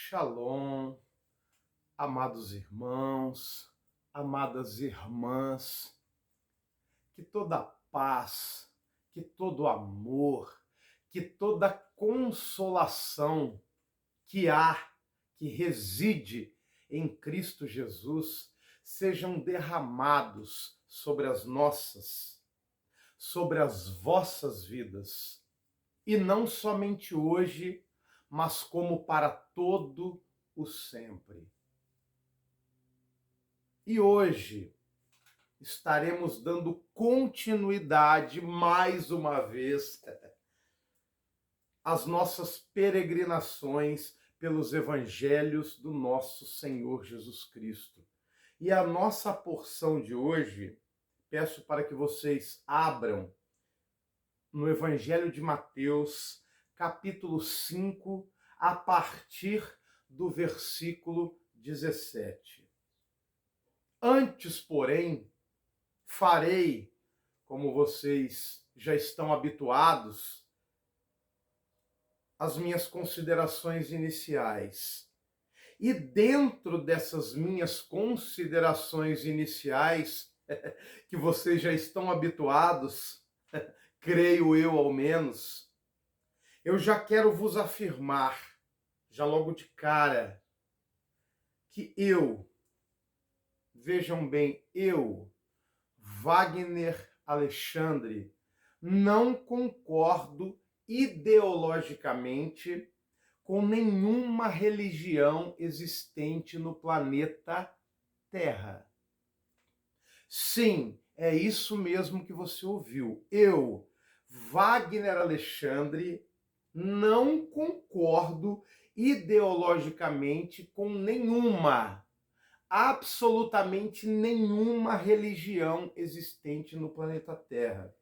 Shalom, amados irmãos, amadas irmãs, que toda paz, que todo amor, que toda consolação que reside em Cristo Jesus, sejam derramados sobre as vossas vidas. E não somente hoje, mas como para todo o sempre. E hoje estaremos dando continuidade, mais uma vez, às nossas peregrinações pelos evangelhos do nosso Senhor Jesus Cristo. E a nossa porção de hoje, peço para que vocês abram no Evangelho de Mateus, capítulo 5, a partir do versículo 17. Antes, porém, farei, como vocês já estão habituados, as minhas considerações iniciais. E dentro dessas minhas considerações iniciais, que vocês já estão habituados, creio eu ao menos, eu já quero vos afirmar, já logo de cara, que vejam bem, Wagner Alexandre, não concordo ideologicamente com nenhuma religião existente no planeta Terra. Sim, é isso mesmo que você ouviu. Wagner Alexandre, não concordo ideologicamente com absolutamente nenhuma religião existente no planeta Terra.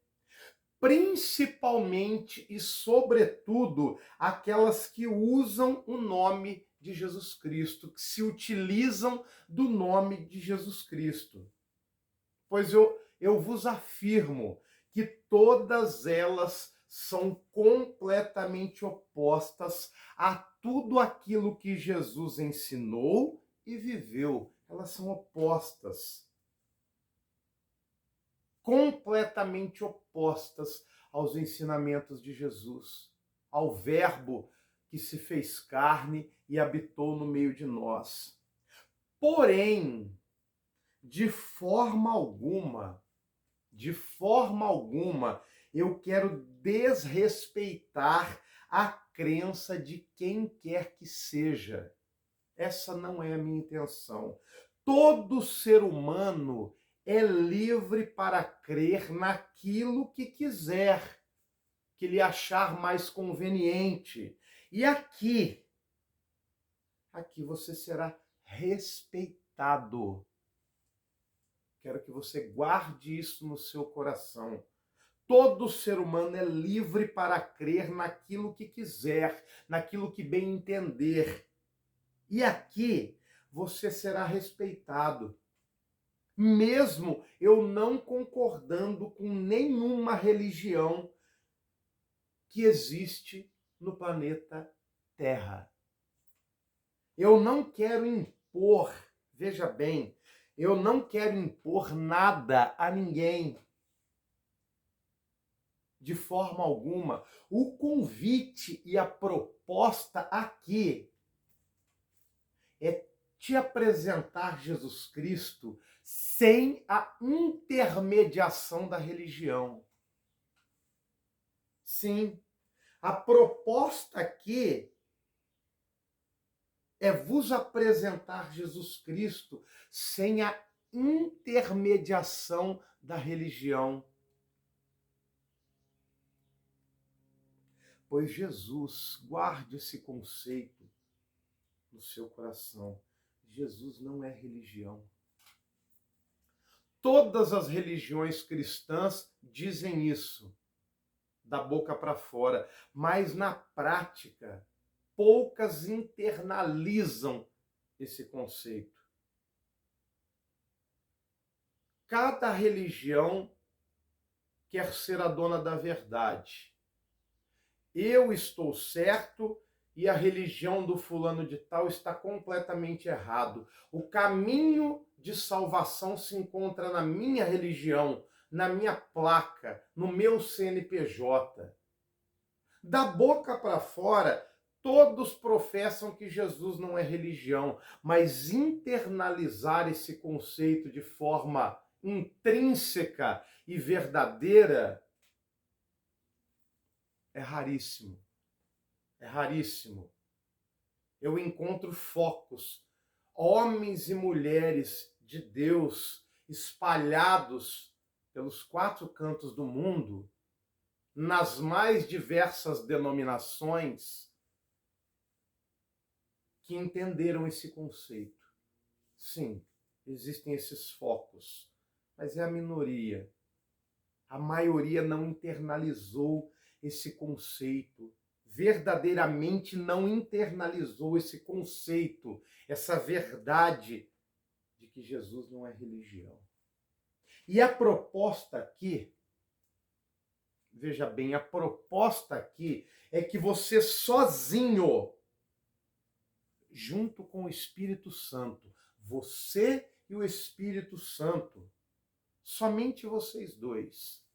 Principalmente e sobretudo aquelas que usam o nome de Jesus Cristo, que se utilizam do nome de Jesus Cristo. Pois eu vos afirmo que todas elas são completamente opostas a tudo aquilo que Jesus ensinou e viveu. Elas são opostas. Completamente opostas aos ensinamentos de Jesus, ao Verbo que se fez carne e habitou no meio de nós. Porém, de forma alguma, eu quero desrespeitar a crença de quem quer que seja. Essa não é a minha intenção. Todo ser humano é livre para crer naquilo que quiser, que lhe achar mais conveniente. E aqui você será respeitado. Quero que você guarde isso no seu coração. Todo ser humano é livre para crer naquilo que quiser, naquilo que bem entender. E aqui você será respeitado. Mesmo eu não concordando com nenhuma religião que existe no planeta Terra. Eu não quero impor, veja bem, eu não quero impor nada a ninguém. De forma alguma. O convite e a proposta aqui é te apresentar Jesus Cristo sem a intermediação da religião. Sim, a proposta aqui é vos apresentar Jesus Cristo sem a intermediação da religião. Pois Jesus, guarde esse conceito no seu coração. Jesus não é religião. Todas as religiões cristãs dizem isso, da boca para fora, mas na prática, poucas internalizam esse conceito. Cada religião quer ser a dona da verdade. Eu estou certo e a religião do fulano de tal está completamente errado. O caminho de salvação se encontra na minha religião, na minha placa, no meu CNPJ. Da boca para fora, todos professam que Jesus não é religião, mas internalizar esse conceito de forma intrínseca e verdadeira é raríssimo. É raríssimo. Eu encontro focos, homens e mulheres de Deus espalhados pelos quatro cantos do mundo, nas mais diversas denominações, que entenderam esse conceito. Sim, existem esses focos, mas é a minoria. A maioria não internalizou esse conceito, verdadeiramente não internalizou esse conceito, essa verdade de que Jesus não é religião. E a proposta aqui, veja bem, a proposta aqui é que você sozinho, junto com o Espírito Santo, você e o Espírito Santo, somente vocês dois,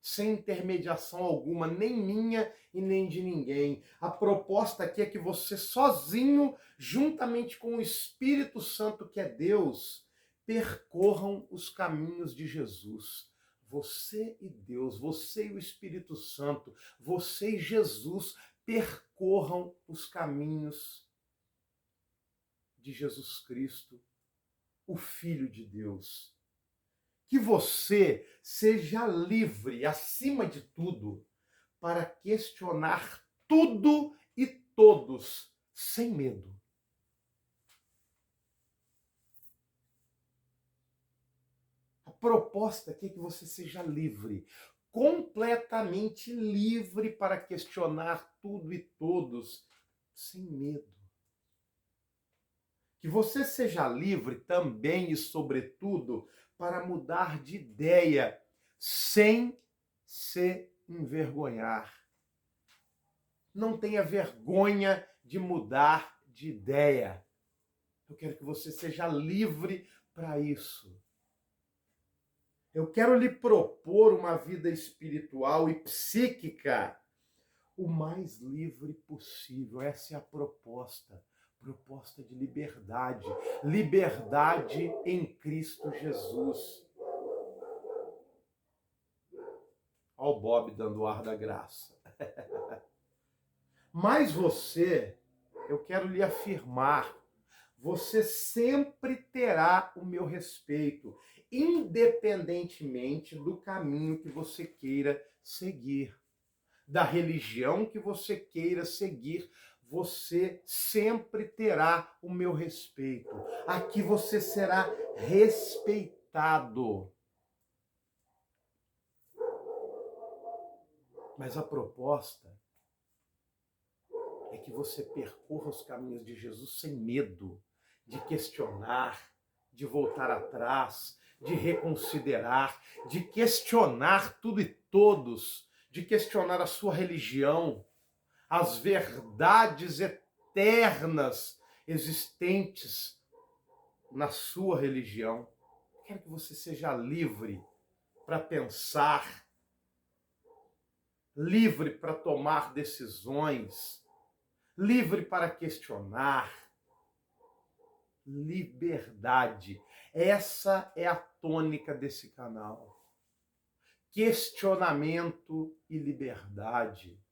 sem intermediação alguma, nem minha e nem de ninguém. A proposta aqui é que você sozinho, juntamente com o Espírito Santo, que é Deus, percorram os caminhos de Jesus. Você e Deus, você e o Espírito Santo, você e Jesus percorram os caminhos de Jesus Cristo, o Filho de Deus. Que você seja livre, acima de tudo, para questionar tudo e todos, sem medo. A proposta aqui é que você seja livre, completamente livre para questionar tudo e todos, sem medo. Que você seja livre também e, sobretudo, para mudar de ideia, sem se envergonhar. Não tenha vergonha de mudar de ideia. Eu quero que você seja livre para isso. Eu quero lhe propor uma vida espiritual e psíquica o mais livre possível. Essa é a proposta. Proposta de liberdade. Liberdade em Cristo Jesus. Olha o Bob dando o ar da graça. Mas você, eu quero lhe afirmar, você sempre terá o meu respeito, independentemente do caminho que você queira seguir, da religião que você queira seguir, você sempre terá o meu respeito. Aqui você será respeitado. Mas a proposta é que você percorra os caminhos de Jesus sem medo de questionar, de voltar atrás, de reconsiderar, de questionar tudo e todos, de questionar a sua religião, as verdades eternas existentes na sua religião. Quero que você seja livre para pensar, livre para tomar decisões, livre para questionar. Liberdade. Essa é a tônica desse canal. Questionamento e liberdade.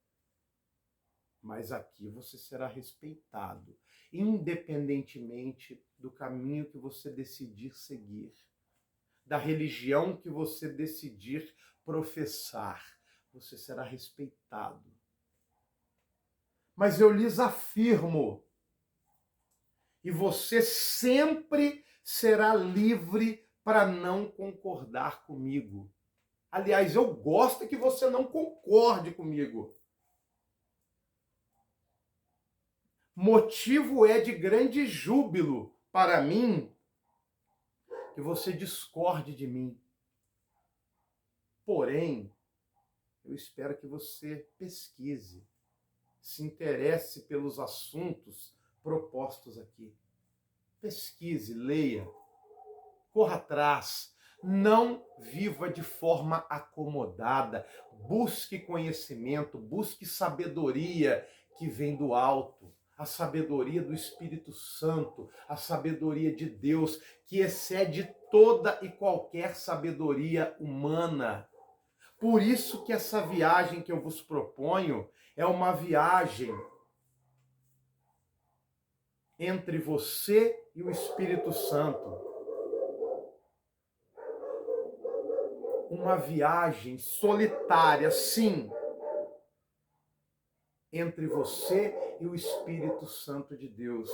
Mas aqui você será respeitado, independentemente do caminho que você decidir seguir, da religião que você decidir professar. Você será respeitado. Mas eu lhes afirmo, e você sempre será livre para não concordar comigo. Aliás, eu gosto que você não concorde comigo. Motivo é de grande júbilo para mim que você discorde de mim. Porém, eu espero que você pesquise, se interesse pelos assuntos propostos aqui. Pesquise, leia, corra atrás. Não viva de forma acomodada. Busque conhecimento, busque sabedoria que vem do alto. A sabedoria do Espírito Santo, a sabedoria de Deus, que excede toda e qualquer sabedoria humana. Por isso que essa viagem que eu vos proponho é uma viagem entre você e o Espírito Santo. Uma viagem solitária, sim, entre você e o Espírito Santo de Deus.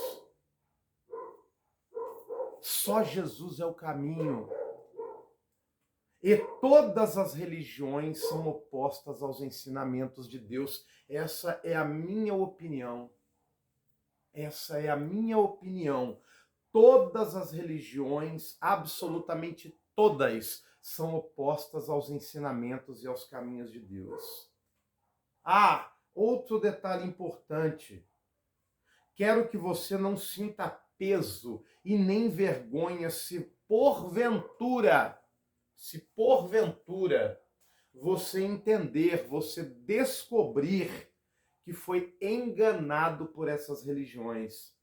Só Jesus é o caminho. E todas as religiões são opostas aos ensinamentos de Deus. Essa é a minha opinião. Essa é a minha opinião. Todas as religiões, absolutamente todas, são opostas aos ensinamentos e aos caminhos de Deus. Ah, outro detalhe importante. Quero que você não sinta peso e nem vergonha se porventura você entender, você descobrir que foi enganado por essas religiões.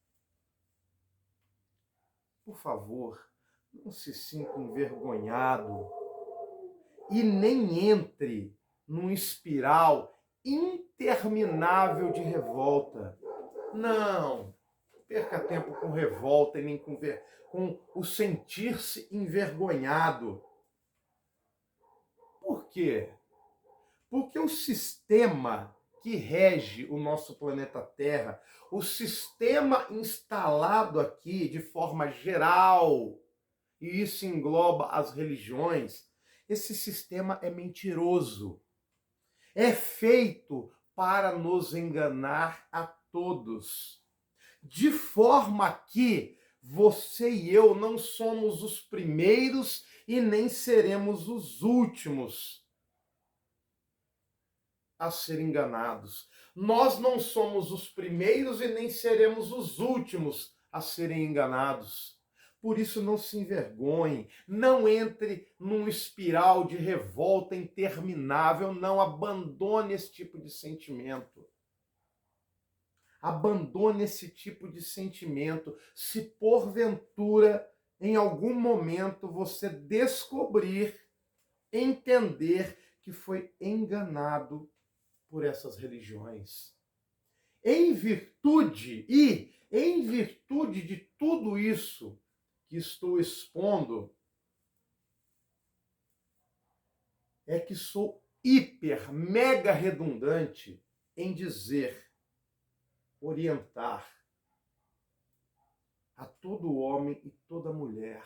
Por favor, não se sinta envergonhado e nem entre num espiral interminável de revolta. Não perca tempo com revolta e nem com o sentir-se envergonhado. Por quê? Porque o sistema que rege o nosso planeta Terra, o sistema instalado aqui de forma geral, e isso engloba as religiões, esse sistema é mentiroso. É feito para nos enganar a todos. De forma que você e eu não somos os primeiros e nem seremos os últimos a ser enganados. Nós não somos os primeiros e nem seremos os últimos a serem enganados. Por isso, não se envergonhe, não entre num espiral de revolta interminável, não abandone esse tipo de sentimento. Abandone esse tipo de sentimento. Se porventura, em algum momento, você descobrir, entender que foi enganado por essas religiões. Em virtude de tudo isso que estou expondo, é que sou hiper, mega redundante em dizer, orientar a todo homem e toda mulher.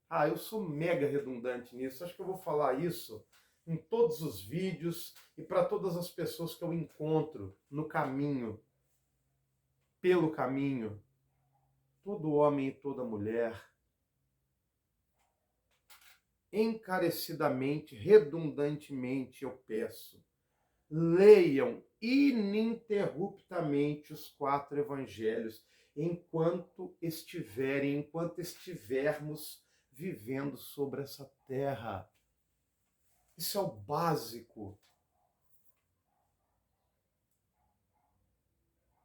Ah, eu sou mega redundante nisso, acho que eu vou falar isso em todos os vídeos e para todas as pessoas que eu encontro no caminho, pelo caminho. Todo homem e toda mulher, encarecidamente, redundantemente eu peço, leiam ininterruptamente os 4 evangelhos enquanto estivermos vivendo sobre essa terra. Isso é o básico.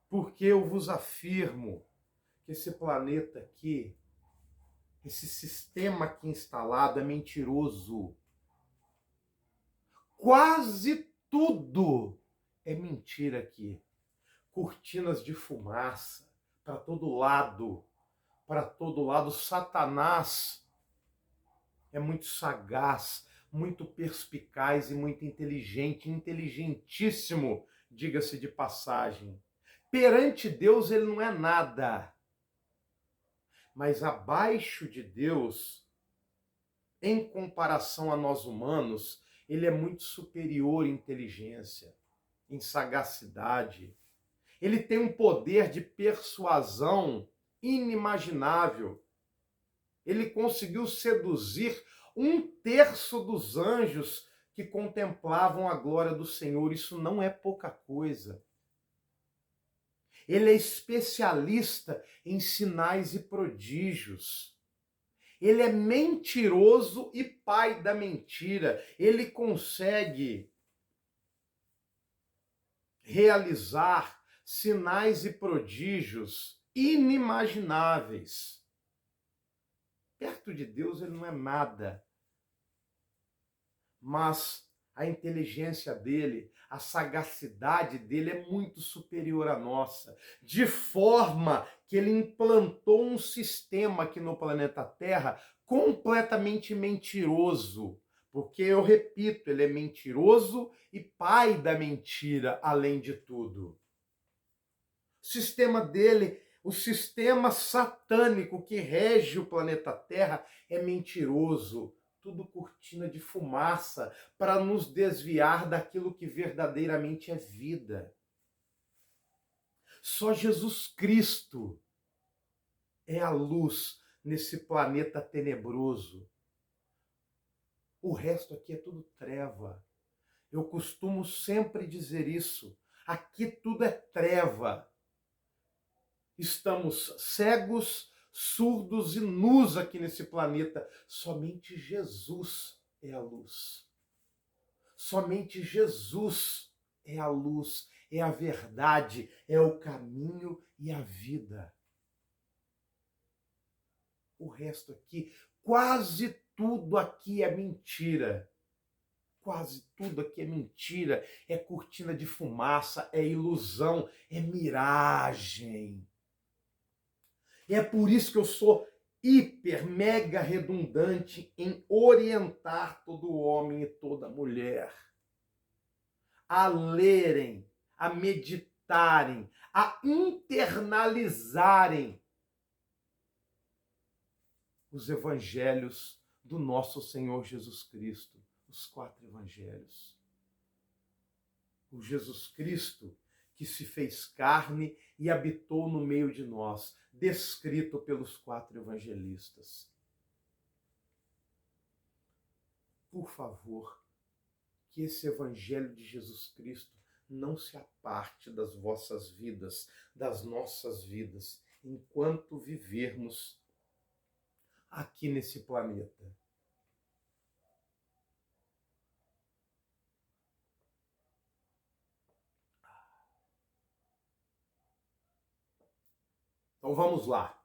Porque eu vos afirmo que esse planeta aqui, esse sistema aqui instalado é mentiroso. Quase tudo é mentira aqui. Cortinas de fumaça para todo lado. Para todo lado. Satanás é muito sagaz, muito perspicaz e muito inteligente, inteligentíssimo, diga-se de passagem. Perante Deus ele não é nada. Mas abaixo de Deus, em comparação a nós humanos, ele é muito superior em inteligência, em sagacidade. Ele tem um poder de persuasão inimaginável. Ele conseguiu seduzir 1/3 dos anjos que contemplavam a glória do Senhor. Isso não é pouca coisa. Ele é especialista em sinais e prodígios. Ele é mentiroso e pai da mentira. Ele consegue realizar sinais e prodígios inimagináveis. Perto de Deus ele não é nada. Mas a inteligência dele, a sagacidade dele é muito superior à nossa, de forma que ele implantou um sistema aqui no planeta Terra completamente mentiroso. Porque, eu repito, ele é mentiroso e pai da mentira, além de tudo. O sistema dele, o sistema satânico que rege o planeta Terra é mentiroso. Tudo cortina de fumaça para nos desviar daquilo que verdadeiramente é vida. Só Jesus Cristo é a luz nesse planeta tenebroso. O resto aqui é tudo treva. Eu costumo sempre dizer isso. Aqui tudo é treva. Estamos cegos, surdos e nus aqui nesse planeta. Somente Jesus é a luz. Somente Jesus é a luz, é a verdade, é o caminho e a vida. O resto aqui, quase tudo aqui é mentira. Quase tudo aqui é mentira, é cortina de fumaça, é ilusão, é miragem. É por isso que eu sou hiper, mega redundante em orientar todo homem e toda mulher a lerem, a meditarem, a internalizarem os evangelhos do nosso Senhor Jesus Cristo, os 4 evangelhos. O Jesus Cristo que se fez carne e habitou no meio de nós, descrito pelos 4 evangelistas. Por favor, que esse evangelho de Jesus Cristo não se aparte das vossas vidas, das nossas vidas, enquanto vivermos aqui nesse planeta. Então vamos lá.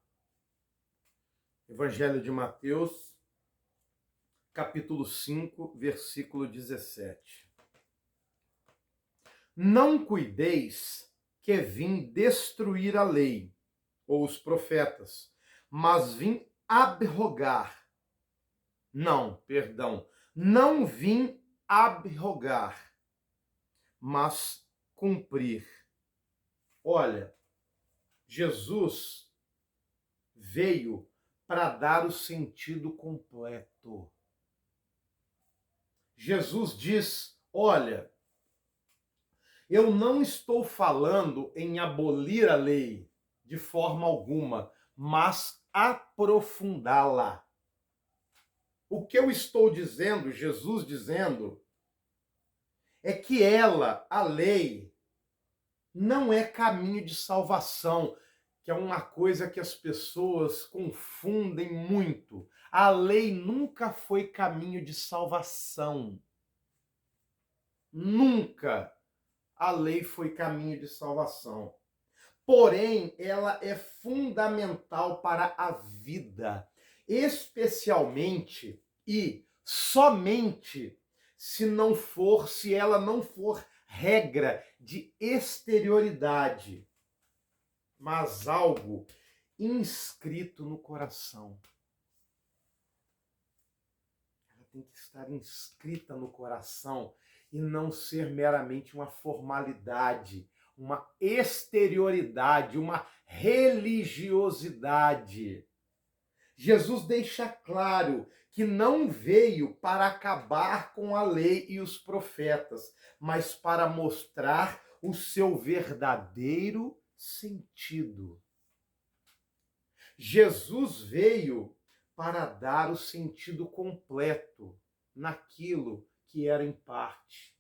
Evangelho de Mateus, capítulo 5, versículo 17. Não cuideis que vim destruir a lei, ou os profetas, mas vim abrogar. Não vim abrogar, mas cumprir. Olha, Jesus veio para dar o sentido completo. Jesus diz, olha, eu não estou falando em abolir a lei de forma alguma, mas aprofundá-la. O que eu estou dizendo, Jesus dizendo, é que ela, a lei, não é caminho de salvação, que é uma coisa que as pessoas confundem muito. A lei nunca foi caminho de salvação. Nunca a lei foi caminho de salvação. Porém, ela é fundamental para a vida, especialmente e somente se ela não for regra de exterioridade, mas algo inscrito no coração. Ela tem que estar inscrita no coração e não ser meramente uma formalidade, uma exterioridade, uma religiosidade. Jesus deixa claro que não veio para acabar com a lei e os profetas, mas para mostrar o seu verdadeiro sentido. Jesus veio para dar o sentido completo naquilo que era em parte.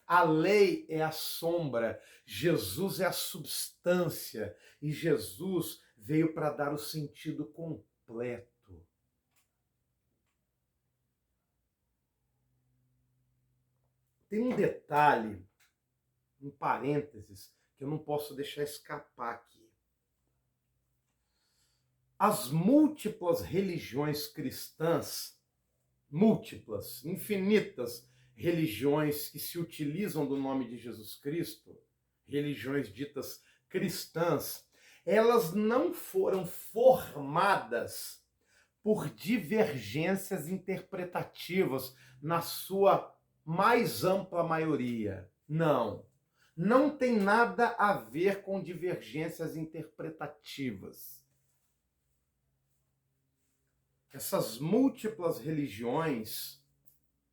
A lei é a sombra, Jesus é a substância e Jesus veio para dar o sentido completo. Tem um detalhe, um parênteses, que eu não posso deixar escapar aqui. As múltiplas religiões cristãs, múltiplas, infinitas religiões que se utilizam do nome de Jesus Cristo, religiões ditas cristãs, elas não foram formadas por divergências interpretativas na sua mais ampla maioria. Não. Não tem nada a ver com divergências interpretativas. Essas múltiplas religiões,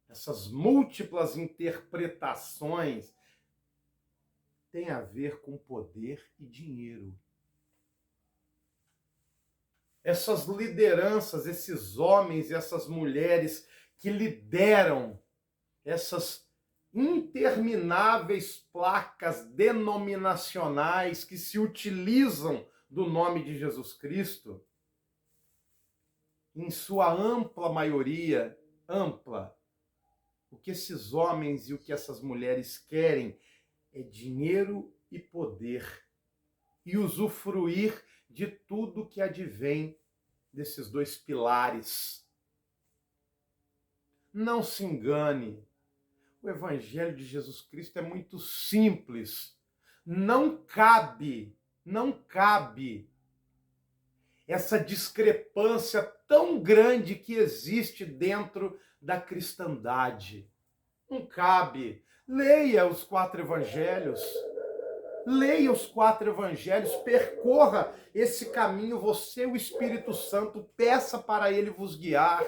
essas múltiplas interpretações têm a ver com poder e dinheiro. Essas lideranças, esses homens e essas mulheres que lideram essas intermináveis placas denominacionais que se utilizam do nome de Jesus Cristo, em sua ampla maioria, ampla, o que esses homens e o que essas mulheres querem é dinheiro e poder e usufruir de tudo que advém desses dois pilares. Não se engane, o Evangelho de Jesus Cristo é muito simples. Não cabe essa discrepância tão grande que existe dentro da cristandade. Não cabe. Leia os 4 evangelhos. Leia os 4 evangelhos, percorra esse caminho, você, o Espírito Santo, peça para ele vos guiar.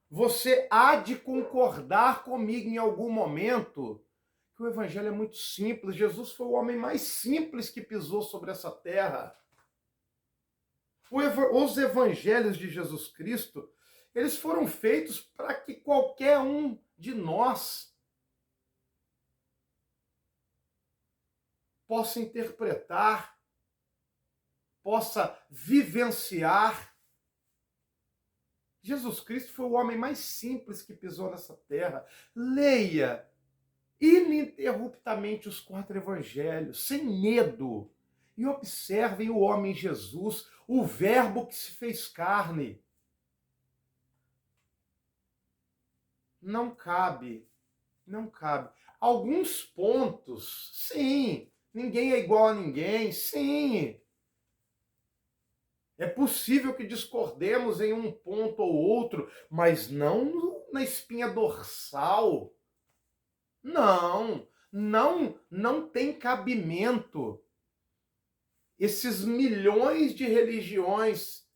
Você há de concordar comigo em algum momento que o evangelho é muito simples. Jesus foi o homem mais simples que pisou sobre essa terra. Os evangelhos de Jesus Cristo, eles foram feitos para que qualquer um de nós possa interpretar, possa vivenciar. Jesus Cristo foi o homem mais simples que pisou nessa terra. Leia ininterruptamente os 4 evangelhos, sem medo. E observem o homem Jesus, o verbo que se fez carne. Não cabe. Alguns pontos, sim. Ninguém é igual a ninguém, sim. É possível que discordemos em um ponto ou outro, mas não na espinha dorsal. Não tem cabimento. Esses milhões de religiões,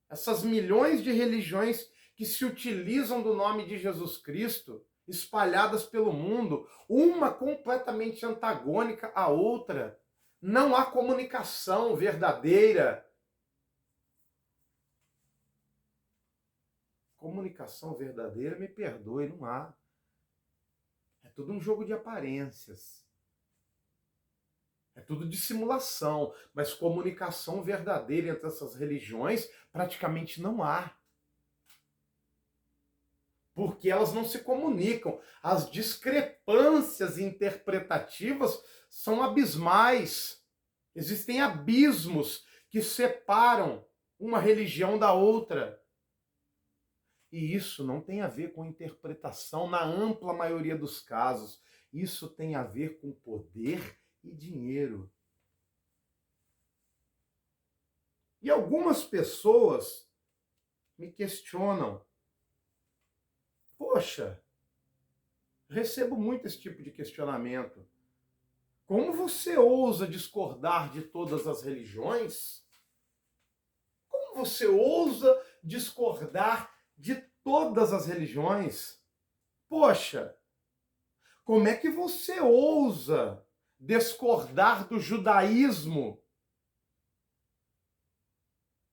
essas milhões de religiões que se utilizam do nome de Jesus Cristo, espalhadas pelo mundo, uma completamente antagônica à outra. Não há comunicação verdadeira. Comunicação verdadeira, me perdoe, não há. É tudo um jogo de aparências. É tudo dissimulação, mas comunicação verdadeira entre essas religiões praticamente não há. Porque elas não se comunicam. As discrepâncias interpretativas são abismais. Existem abismos que separam uma religião da outra. E isso não tem a ver com interpretação na ampla maioria dos casos. Isso tem a ver com poder e dinheiro. E algumas pessoas me questionam. Poxa, recebo muito esse tipo de questionamento. Como você ousa discordar de todas as religiões? Como você ousa discordar de todas as religiões? Poxa, como é que você ousa discordar do judaísmo?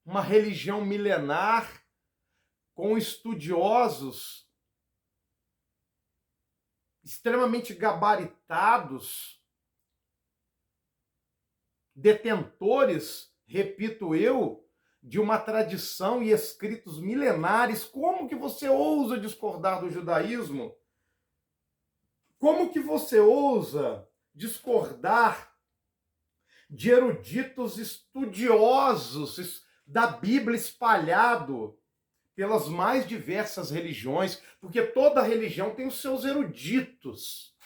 Uma religião milenar com estudiosos extremamente gabaritados, detentores, repito eu, de uma tradição e escritos milenares. Como que você ousa discordar do judaísmo? Como que você ousa discordar de eruditos estudiosos da Bíblia espalhado pelas mais diversas religiões? Porque toda religião tem os seus eruditos,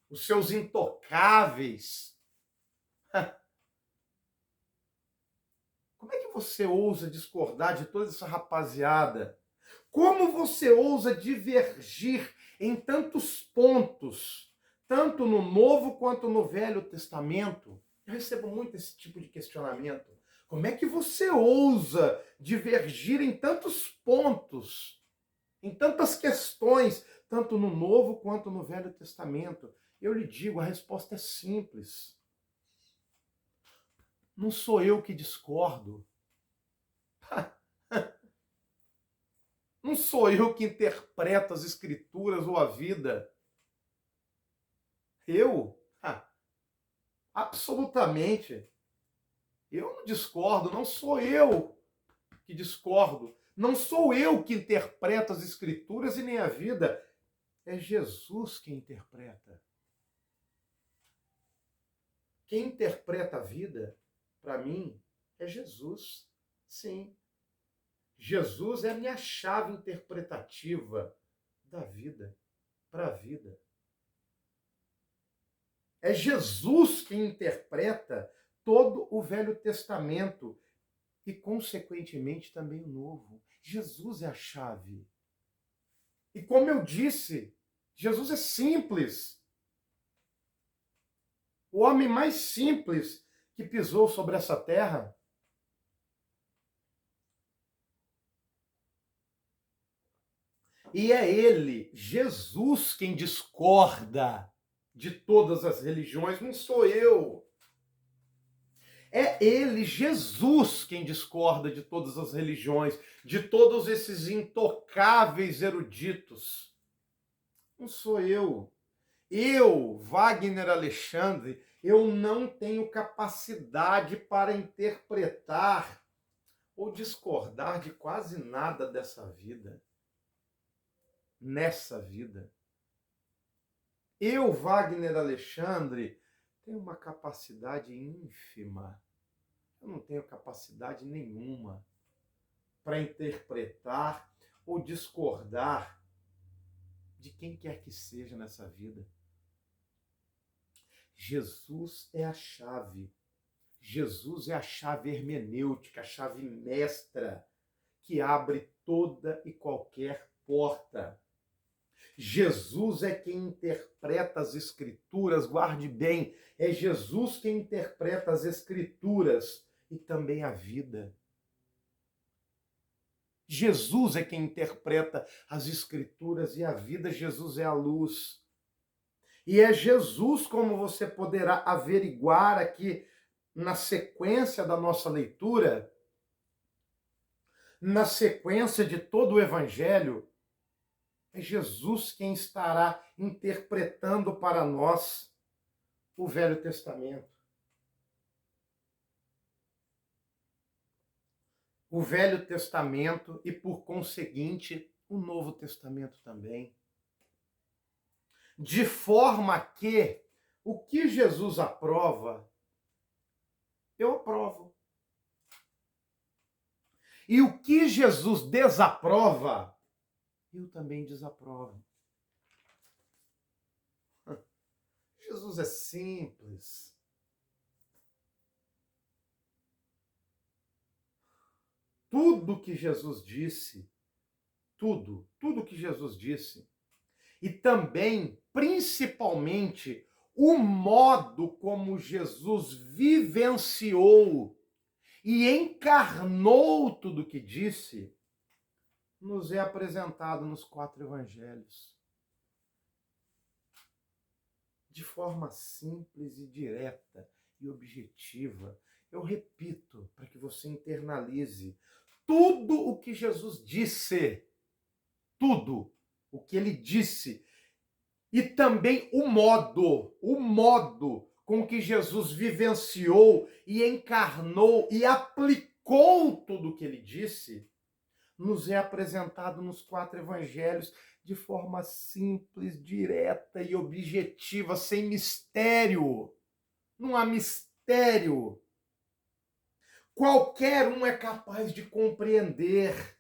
os seus intocáveis. Como é que você ousa discordar de toda essa rapaziada? Como você ousa divergir em tantos pontos, tanto no Novo quanto no Velho Testamento? Eu recebo muito esse tipo de questionamento. Como é que você ousa divergir em tantos pontos, em tantas questões, tanto no Novo quanto no Velho Testamento? Eu lhe digo, a resposta é simples. Não sou eu que discordo. Não sou eu que interpreto as escrituras ou a vida. Eu? Absolutamente. Eu não discordo, não sou eu que discordo. Não sou eu que interpreto as escrituras e nem a vida. É Jesus quem interpreta. Quem interpreta a vida, para mim, é Jesus. Sim. Jesus é a minha chave interpretativa da vida, para a vida. É Jesus quem interpreta todo o Velho Testamento e, consequentemente, também o Novo. Jesus é a chave. E como eu disse, Jesus é simples. O homem mais simples que pisou sobre essa terra. E é ele, Jesus, quem discorda de todas as religiões, não sou eu. É ele, Jesus, quem discorda de todas as religiões, de todos esses intocáveis eruditos. Não sou eu. Eu, Wagner Alexandre, eu não tenho capacidade para interpretar ou discordar de quase nada dessa vida. Nessa vida. Eu, Wagner Alexandre, tenho uma capacidade ínfima. Eu não tenho capacidade nenhuma para interpretar ou discordar de quem quer que seja nessa vida. Jesus é a chave. Jesus é a chave hermenêutica, a chave mestra que abre toda e qualquer porta. Jesus é quem interpreta as Escrituras, guarde bem, é Jesus quem interpreta as Escrituras e também a vida. Jesus é quem interpreta as Escrituras e a vida, Jesus é a luz. E é Jesus, como você poderá averiguar aqui na sequência da nossa leitura, na sequência de todo o Evangelho, é Jesus quem estará interpretando para nós o Velho Testamento. O Velho Testamento e, por conseguinte, o Novo Testamento também. De forma que o que Jesus aprova, eu aprovo. E o que Jesus desaprova, eu também desaprovo. Jesus é simples. Tudo que Jesus disse, tudo que Jesus disse, e também, principalmente, o modo como Jesus vivenciou e encarnou tudo o que disse, nos é apresentado nos 4 evangelhos. De forma simples e direta e objetiva. Eu repito, para que você internalize tudo o que Jesus disse. Tudo o que ele disse. e também o modo com que Jesus vivenciou e encarnou e aplicou tudo o que ele disse, nos é apresentado nos 4 evangelhos de forma simples, direta e objetiva, sem mistério. Não há mistério. Qualquer um é capaz de compreender.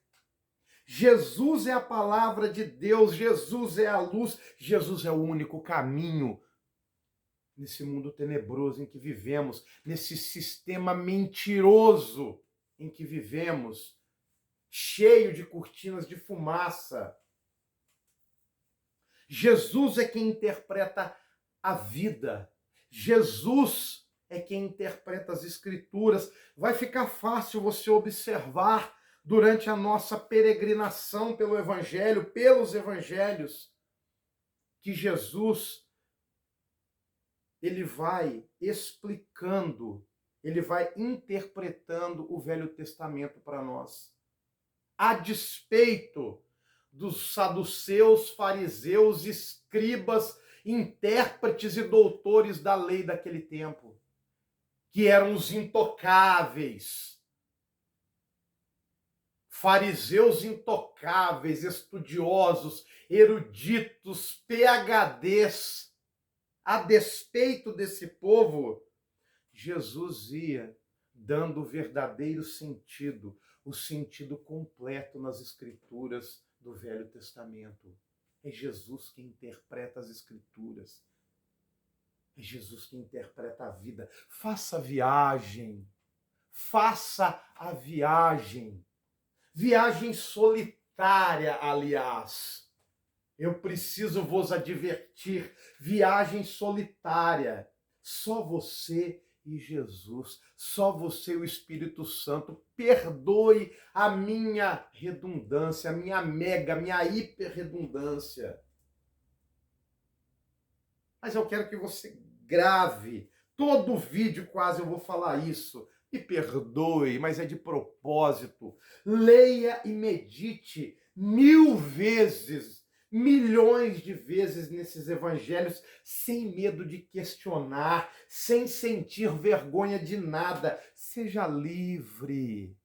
Jesus é a palavra de Deus, Jesus é a luz, Jesus é o único caminho nesse mundo tenebroso em que vivemos, nesse sistema mentiroso em que vivemos, cheio de cortinas de fumaça. Jesus é quem interpreta a vida. Jesus é quem interpreta as Escrituras. Vai ficar fácil você observar durante a nossa peregrinação pelo Evangelho, pelos Evangelhos, que Jesus, ele vai explicando, ele vai interpretando o Velho Testamento para nós. A despeito dos saduceus, fariseus, escribas, intérpretes e doutores da lei daquele tempo, que eram os intocáveis. Fariseus intocáveis, estudiosos, eruditos, PhDs. A despeito desse povo, Jesus ia dando o verdadeiro sentido, o sentido completo nas Escrituras do Velho Testamento. É Jesus que interpreta as Escrituras. É Jesus que interpreta a vida. Faça a viagem. Faça a viagem. Viagem solitária, aliás. Eu preciso vos advertir. Viagem solitária. Só você e Jesus, só você e o Espírito Santo. Perdoe a minha redundância, a minha hiperredundância. Mas eu quero que você grave. Todo vídeo quase eu vou falar isso. Me perdoe, mas é de propósito. Leia e medite 1000 vezes, milhões de vezes nesses evangelhos, sem medo de questionar, sem sentir vergonha de nada. Seja livre.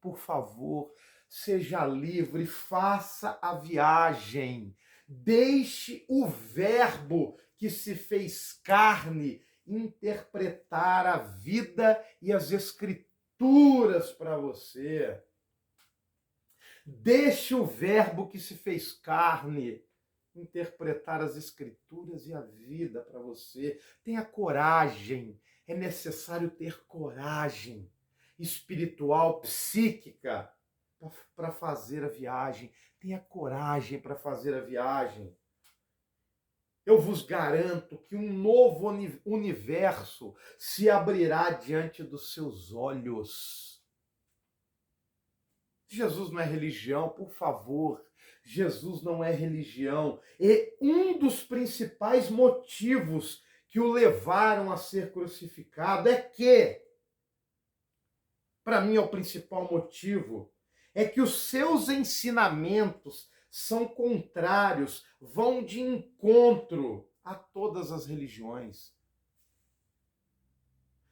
Por favor, seja livre, faça a viagem. Deixe o Verbo que se fez carne interpretar a vida e as Escrituras para você. Deixe o Verbo que se fez carne interpretar as Escrituras e a vida para você. Tenha coragem. É necessário ter coragem espiritual, psíquica, para fazer a viagem. Tenha coragem para fazer a viagem. Eu vos garanto que um novo universo se abrirá diante dos seus olhos. Jesus não é religião, por favor. Jesus não é religião. E um dos principais motivos que o levaram a ser crucificado é que, para mim é o principal motivo, é que os seus ensinamentos são contrários, vão de encontro a todas as religiões.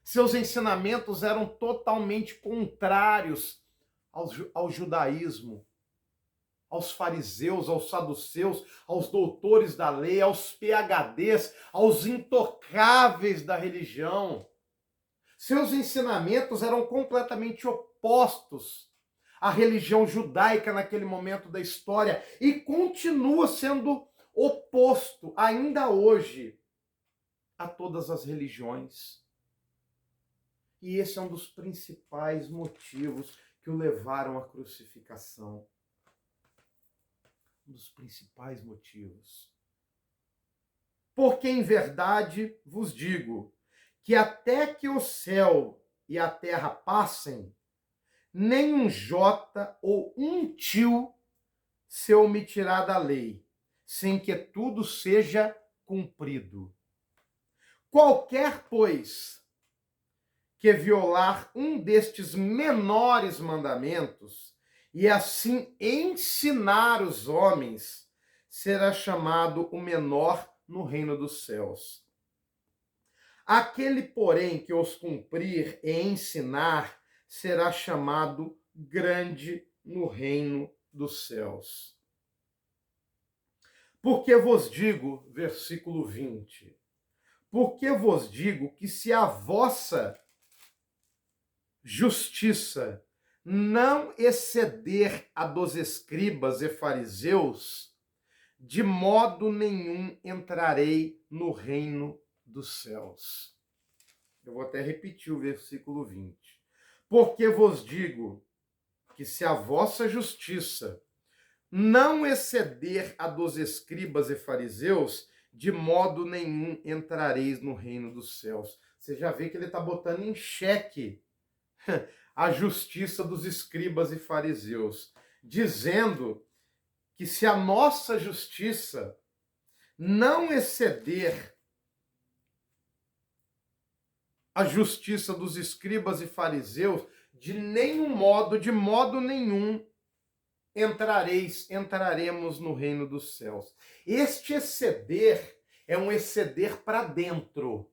Seus ensinamentos eram totalmente contrários ao judaísmo, aos fariseus, aos saduceus, aos doutores da lei, aos PhDs, aos intocáveis da religião. Seus ensinamentos eram completamente opostos à religião judaica naquele momento da história e continua sendo oposto ainda hoje a todas as religiões. E esse é um dos principais motivos que o levaram à crucificação. Um dos principais motivos. Porque em verdade vos digo que até que o céu e a terra passem, nem um jota ou um tio se omitirá da lei, sem que tudo seja cumprido. Qualquer, pois, que violar um destes menores mandamentos e assim ensinar os homens, será chamado o menor no reino dos céus. Aquele, porém, que os cumprir e ensinar, será chamado grande no reino dos céus. Porque vos digo, versículo 20, porque vos digo que se a vossa justiça não exceder a dos escribas e fariseus, de modo nenhum entrarei no reino dos céus. Eu vou até repetir o versículo 20. Porque vos digo que se a vossa justiça não exceder a dos escribas e fariseus, de modo nenhum entrareis no reino dos céus. Você já vê que ele está botando em xeque a justiça dos escribas e fariseus, dizendo que se a nossa justiça não exceder a justiça dos escribas e fariseus, de modo nenhum, entraremos no reino dos céus. Este exceder é um exceder para dentro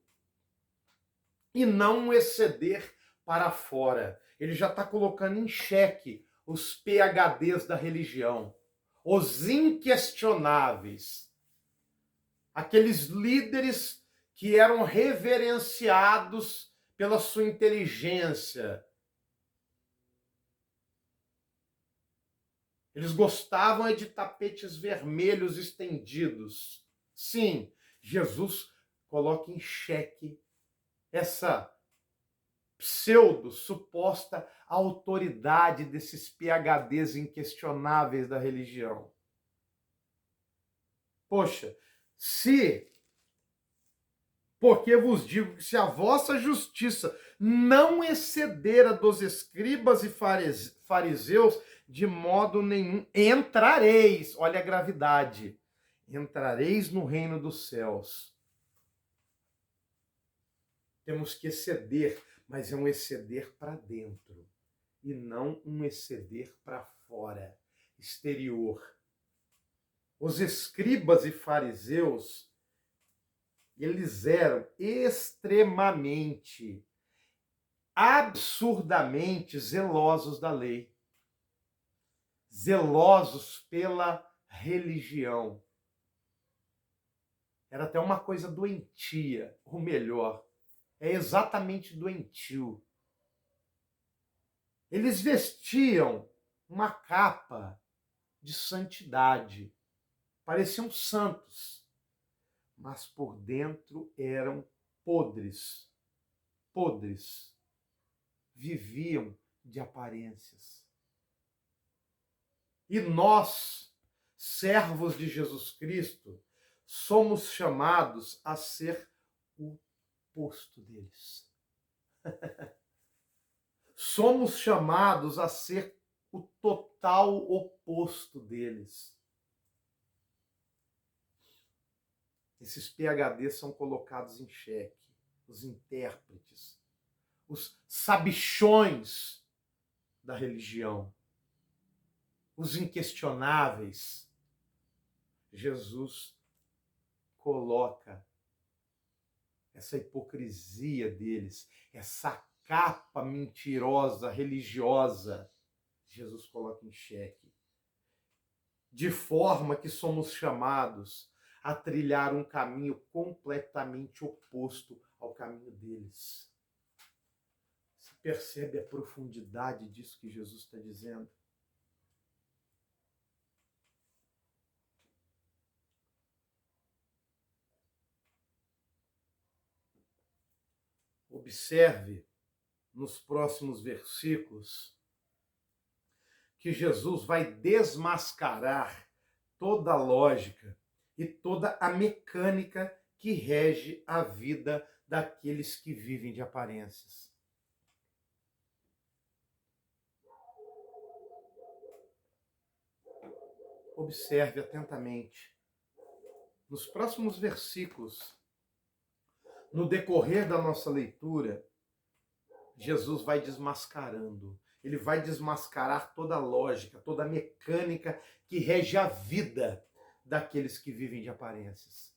e não um exceder para fora. Ele já está colocando em xeque os PhDs da religião, os inquestionáveis, aqueles líderes que eram reverenciados pela sua inteligência. Eles gostavam de tapetes vermelhos estendidos. Sim, Jesus coloca em xeque essa suposta autoridade desses PhDs inquestionáveis da religião. Poxa, porque vos digo que se a vossa justiça não exceder a dos escribas e fariseus, de modo nenhum entrareis, olha a gravidade, entrareis no reino dos céus. Temos que exceder, mas é um exceder para dentro e não um exceder para fora, exterior. Os escribas e fariseus, eles eram extremamente, absurdamente zelosos da lei, zelosos pela religião. Era até uma coisa doentia, ou melhor, é exatamente doentio. Eles vestiam uma capa de santidade, pareciam santos, mas por dentro eram podres, viviam de aparências. E nós, servos de Jesus Cristo, somos chamados a ser o oposto deles. Somos chamados a ser o total oposto deles. Esses PhDs são colocados em xeque, os intérpretes, os sabichões da religião, os inquestionáveis. Jesus coloca essa hipocrisia deles, essa capa mentirosa, religiosa, Jesus coloca em xeque. De forma que somos chamados a trilhar um caminho completamente oposto ao caminho deles. Você percebe a profundidade disso que Jesus está dizendo? Observe nos próximos versículos que Jesus vai desmascarar toda a lógica e toda a mecânica que rege a vida daqueles que vivem de aparências. Observe atentamente. Nos próximos versículos, no decorrer da nossa leitura, Jesus vai desmascarando. Ele vai desmascarar toda a lógica, toda a mecânica que rege a vida daqueles que vivem de aparências.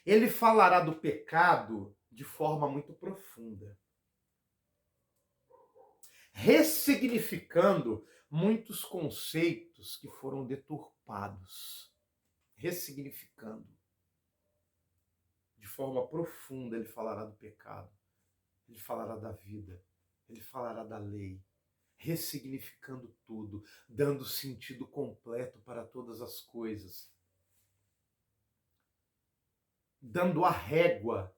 Ele falará do pecado de forma muito profunda, ressignificando muitos conceitos que foram deturpados. Ressignificando. De forma profunda ele falará do pecado, ele falará da vida, ele falará da lei, ressignificando tudo, dando sentido completo para todas as coisas, dando a régua,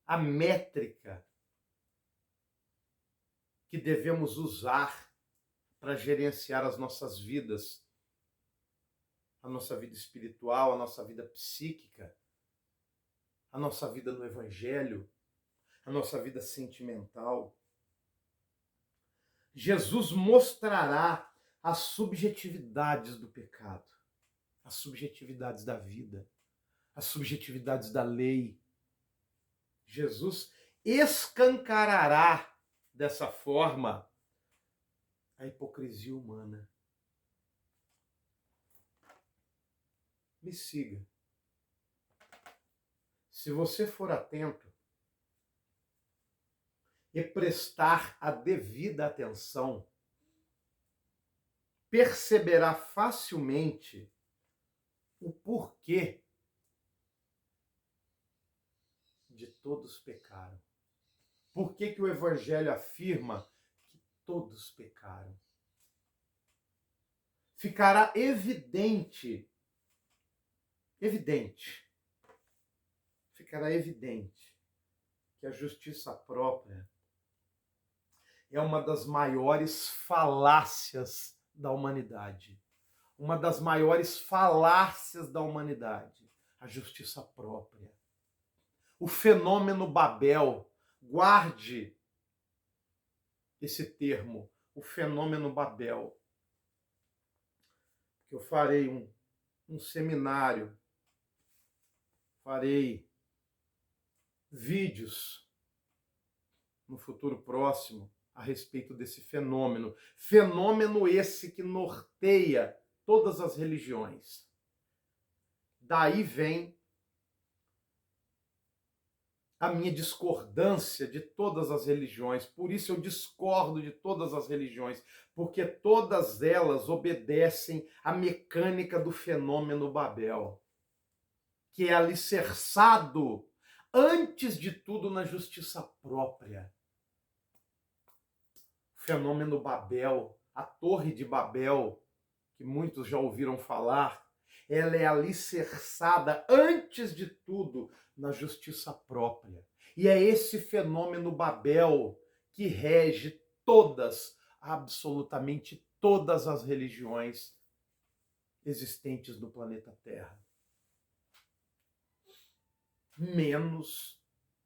a métrica que devemos usar para gerenciar as nossas vidas, a nossa vida espiritual, a nossa vida psíquica, a nossa vida no Evangelho, a nossa vida sentimental. Jesus mostrará as subjetividades do pecado, as subjetividades da vida, as subjetividades da lei. Jesus escancarará dessa forma a hipocrisia humana. Me siga. Se você for atento e prestar a devida atenção, perceberá facilmente o porquê de todos pecaram. Por que que o Evangelho afirma que todos pecaram? Ficará ficará evidente que a justiça própria é uma das maiores falácias da humanidade. Uma das maiores falácias da humanidade, a justiça própria. O fenômeno Babel, guarde esse termo, o fenômeno Babel. Eu farei um seminário, farei vídeos no futuro próximo a respeito desse fenômeno. Fenômeno esse que norteia todas as religiões. Daí vem a minha discordância de todas as religiões. Por isso eu discordo de todas as religiões, porque todas elas obedecem à mecânica do fenômeno Babel, que é alicerçado, antes de tudo, na justiça própria. O fenômeno Babel, a Torre de Babel, que muitos já ouviram falar, ela é alicerçada, antes de tudo, na justiça própria. E é esse fenômeno Babel que rege todas, absolutamente todas as religiões existentes no planeta Terra. Menos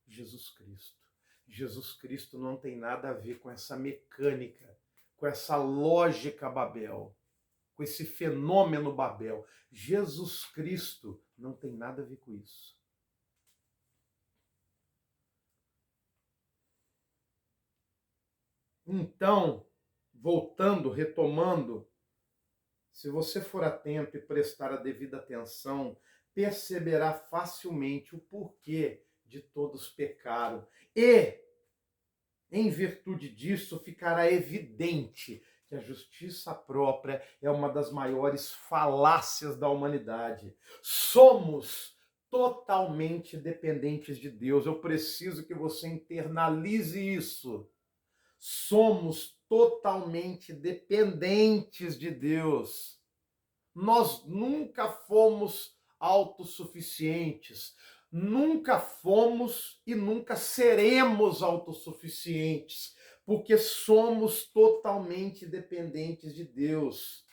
Jesus Cristo. Jesus Cristo não tem nada a ver com essa mecânica, com essa lógica Babel, com esse fenômeno Babel. Jesus Cristo não tem nada a ver com isso. Então, voltando, retomando, se você for atento e prestar a devida atenção, perceberá facilmente o porquê de todos pecaram. E, em virtude disso, ficará evidente que a justiça própria é uma das maiores falácias da humanidade. Somos totalmente dependentes de Deus. Eu preciso que você internalize isso. Somos totalmente dependentes de Deus. Nós nunca fomos autossuficientes, nunca fomos e nunca seremos autossuficientes, porque somos totalmente dependentes de Deus.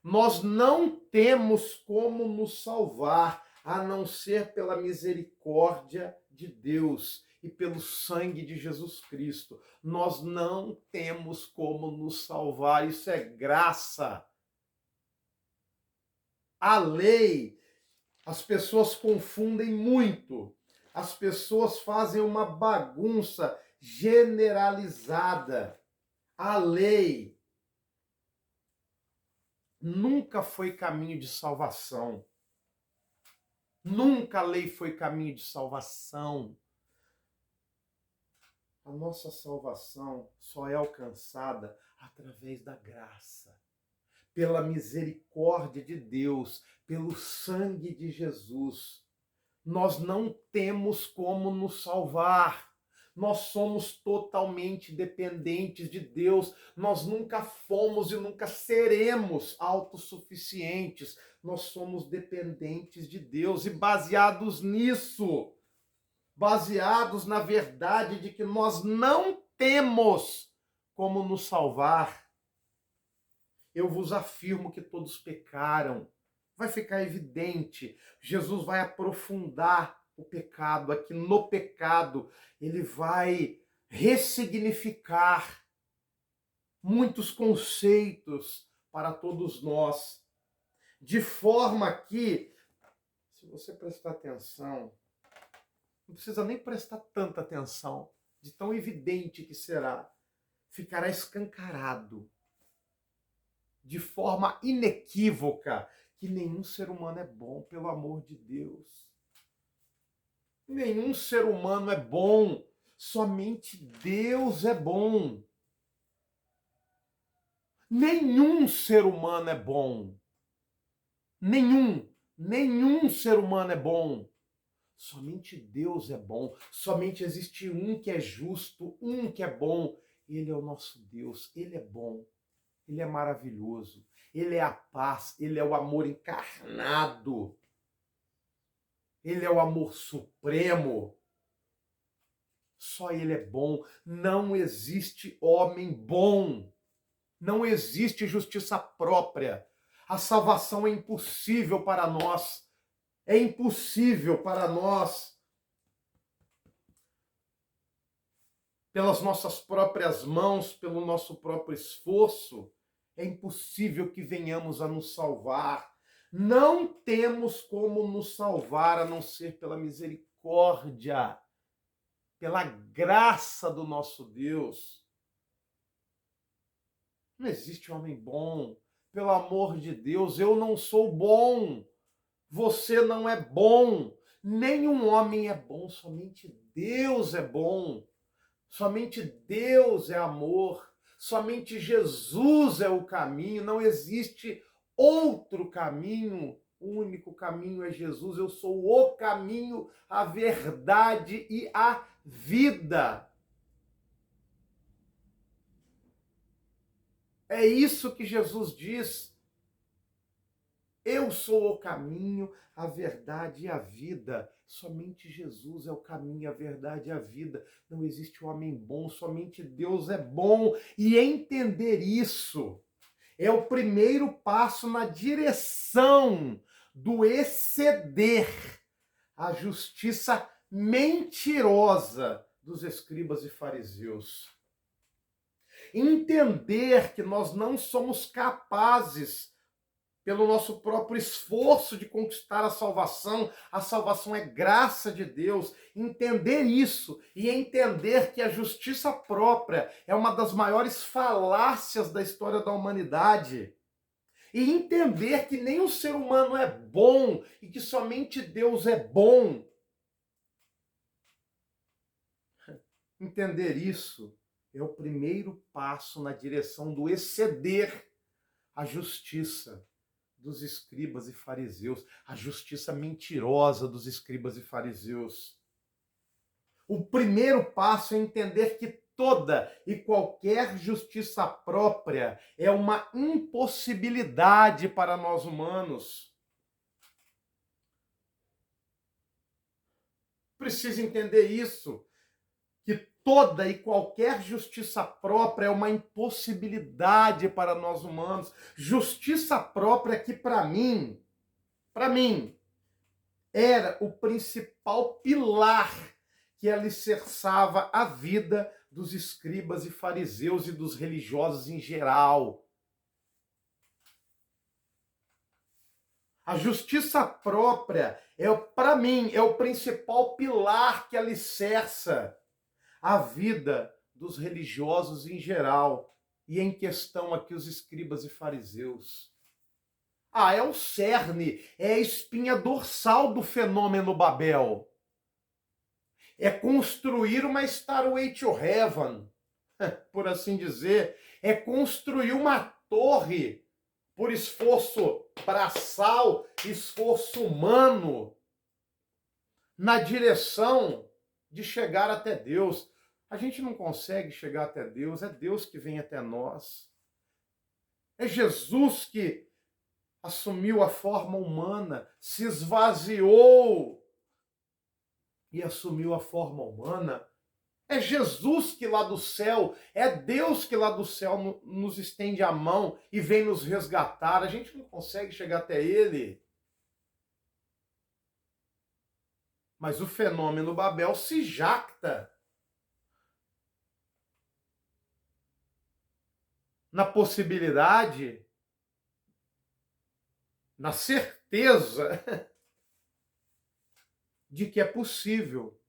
Nós não temos como nos salvar, a não ser pela misericórdia de Deus e pelo sangue de Jesus Cristo. Nós não temos como nos salvar, isso é graça. A lei, as pessoas confundem muito. As pessoas fazem uma bagunça generalizada. A lei nunca foi caminho de salvação. Nunca a lei foi caminho de salvação. A nossa salvação só é alcançada através da graça, pela misericórdia de Deus, pelo sangue de Jesus. Nós não temos como nos salvar. Nós somos totalmente dependentes de Deus. Nós nunca fomos e nunca seremos autossuficientes. Nós somos dependentes de Deus e baseados nisso, baseados na verdade de que nós não temos como nos salvar, eu vos afirmo que todos pecaram. Vai ficar evidente. Jesus vai aprofundar o pecado. Aqui no pecado, ele vai ressignificar muitos conceitos para todos nós. De forma que, se você prestar atenção, não precisa nem prestar tanta atenção, de tão evidente que será, ficará escancarado, de forma inequívoca, que nenhum ser humano é bom, pelo amor de Deus. Nenhum ser humano é bom, somente Deus é bom. Nenhum ser humano é bom. Nenhum ser humano é bom. Somente Deus é bom. Somente existe um que é justo, um que é bom. Ele é o nosso Deus, ele é bom. Ele é maravilhoso, ele é a paz, ele é o amor encarnado, ele é o amor supremo. Só ele é bom, não existe homem bom, não existe justiça própria. A salvação é impossível para nós, é impossível para nós, pelas nossas próprias mãos, pelo nosso próprio esforço. É impossível que venhamos a nos salvar. Não temos como nos salvar a não ser pela misericórdia, pela graça do nosso Deus. Não existe homem bom. Pelo amor de Deus, eu não sou bom. Você não é bom. Nenhum homem é bom, somente Deus é bom. Somente Deus é amor. Somente Jesus é o caminho, não existe outro caminho. O único caminho é Jesus. Eu sou o caminho, a verdade e a vida. É isso que Jesus diz. Eu sou o caminho, a verdade e a vida. Somente Jesus é o caminho, a verdade e a vida. Não existe homem bom, somente Deus é bom. E entender isso é o primeiro passo na direção do exceder a justiça mentirosa dos escribas e fariseus. Entender que nós não somos capazes, pelo nosso próprio esforço, de conquistar a salvação é graça de Deus. Entender isso e entender que a justiça própria é uma das maiores falácias da história da humanidade. E entender que nem o ser humano é bom e que somente Deus é bom. Entender isso é o primeiro passo na direção do exceder a justiça dos escribas e fariseus, a justiça mentirosa dos escribas e fariseus. O primeiro passo é entender que toda e qualquer justiça própria é uma impossibilidade para nós humanos. Precisa entender isso, que toda e qualquer justiça própria é uma impossibilidade para nós humanos. Justiça própria que para mim, era o principal pilar que alicerçava a vida dos escribas e fariseus e dos religiosos em geral. A justiça própria para mim, é o principal pilar que alicerça a vida dos religiosos em geral, e em questão aqui os escribas e fariseus. Ah, é o cerne, é a espinha dorsal do fenômeno Babel. É construir uma Stairway to Heaven, por assim dizer. É construir uma torre por esforço braçal, esforço humano, na direção de chegar até Deus. A gente não consegue chegar até Deus, é Deus que vem até nós. É Jesus que assumiu a forma humana, se esvaziou e assumiu a forma humana. É Jesus que lá do céu, é Deus que lá do céu nos estende a mão e vem nos resgatar. A gente não consegue chegar até Ele. Mas o fenômeno Babel se jacta na possibilidade, na certeza de que é possível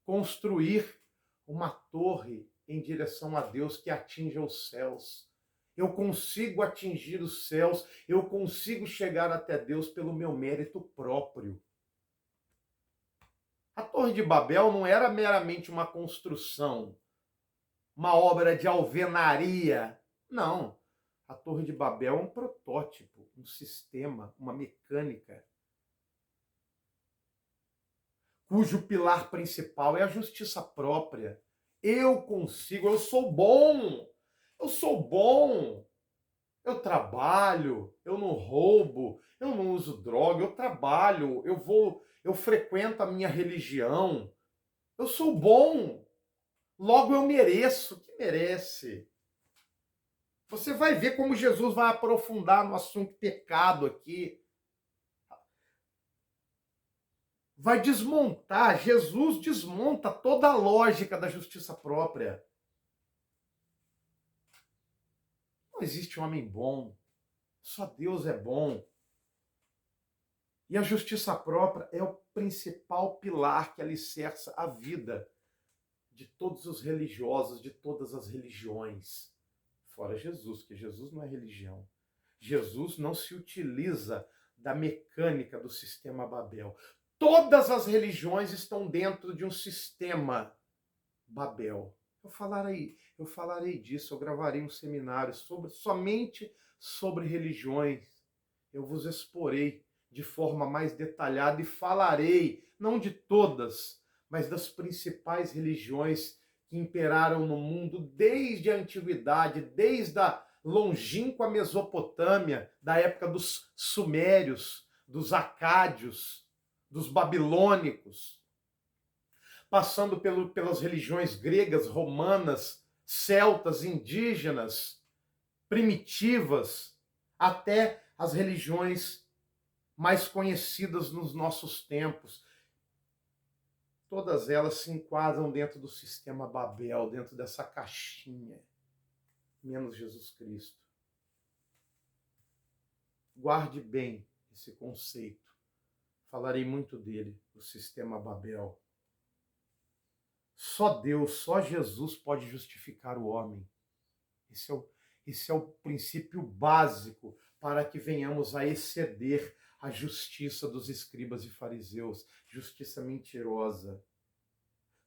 construir uma torre em direção a Deus que atinja os céus. Eu consigo atingir os céus, eu consigo chegar até Deus pelo meu mérito próprio. A Torre de Babel não era meramente uma construção, uma obra de alvenaria. Não. A Torre de Babel é um protótipo, um sistema, uma mecânica, cujo pilar principal é a justiça própria. Eu consigo, eu sou bom, eu trabalho, eu não roubo, eu não uso droga, eu trabalho, eu frequento a minha religião, eu sou bom, logo eu mereço. Que merece? Você vai ver como Jesus vai aprofundar no assunto pecado aqui. Vai desmontar, Jesus desmonta toda a lógica da justiça própria. Não existe homem bom, só Deus é bom. E a justiça própria é o principal pilar que alicerça a vida de todos os religiosos, de todas as religiões. Fora Jesus, que Jesus não é religião. Jesus não se utiliza da mecânica do sistema Babel. Todas as religiões estão dentro de um sistema Babel. Eu falarei disso, eu gravarei um seminário somente sobre religiões. Eu vos exporei de forma mais detalhada e falarei, não de todas, mas das principais religiões que imperaram no mundo desde a antiguidade, desde a longínqua Mesopotâmia, da época dos sumérios, dos acádios, dos babilônicos, passando pelas religiões gregas, romanas, celtas, indígenas, primitivas, até as religiões mais conhecidas nos nossos tempos. Todas elas se enquadram dentro do sistema Babel, dentro dessa caixinha, menos Jesus Cristo. Guarde bem esse conceito. Falarei muito dele, o sistema Babel. Só Deus, só Jesus pode justificar o homem. Esse é o princípio básico para que venhamos a exceder a justiça dos escribas e fariseus, justiça mentirosa.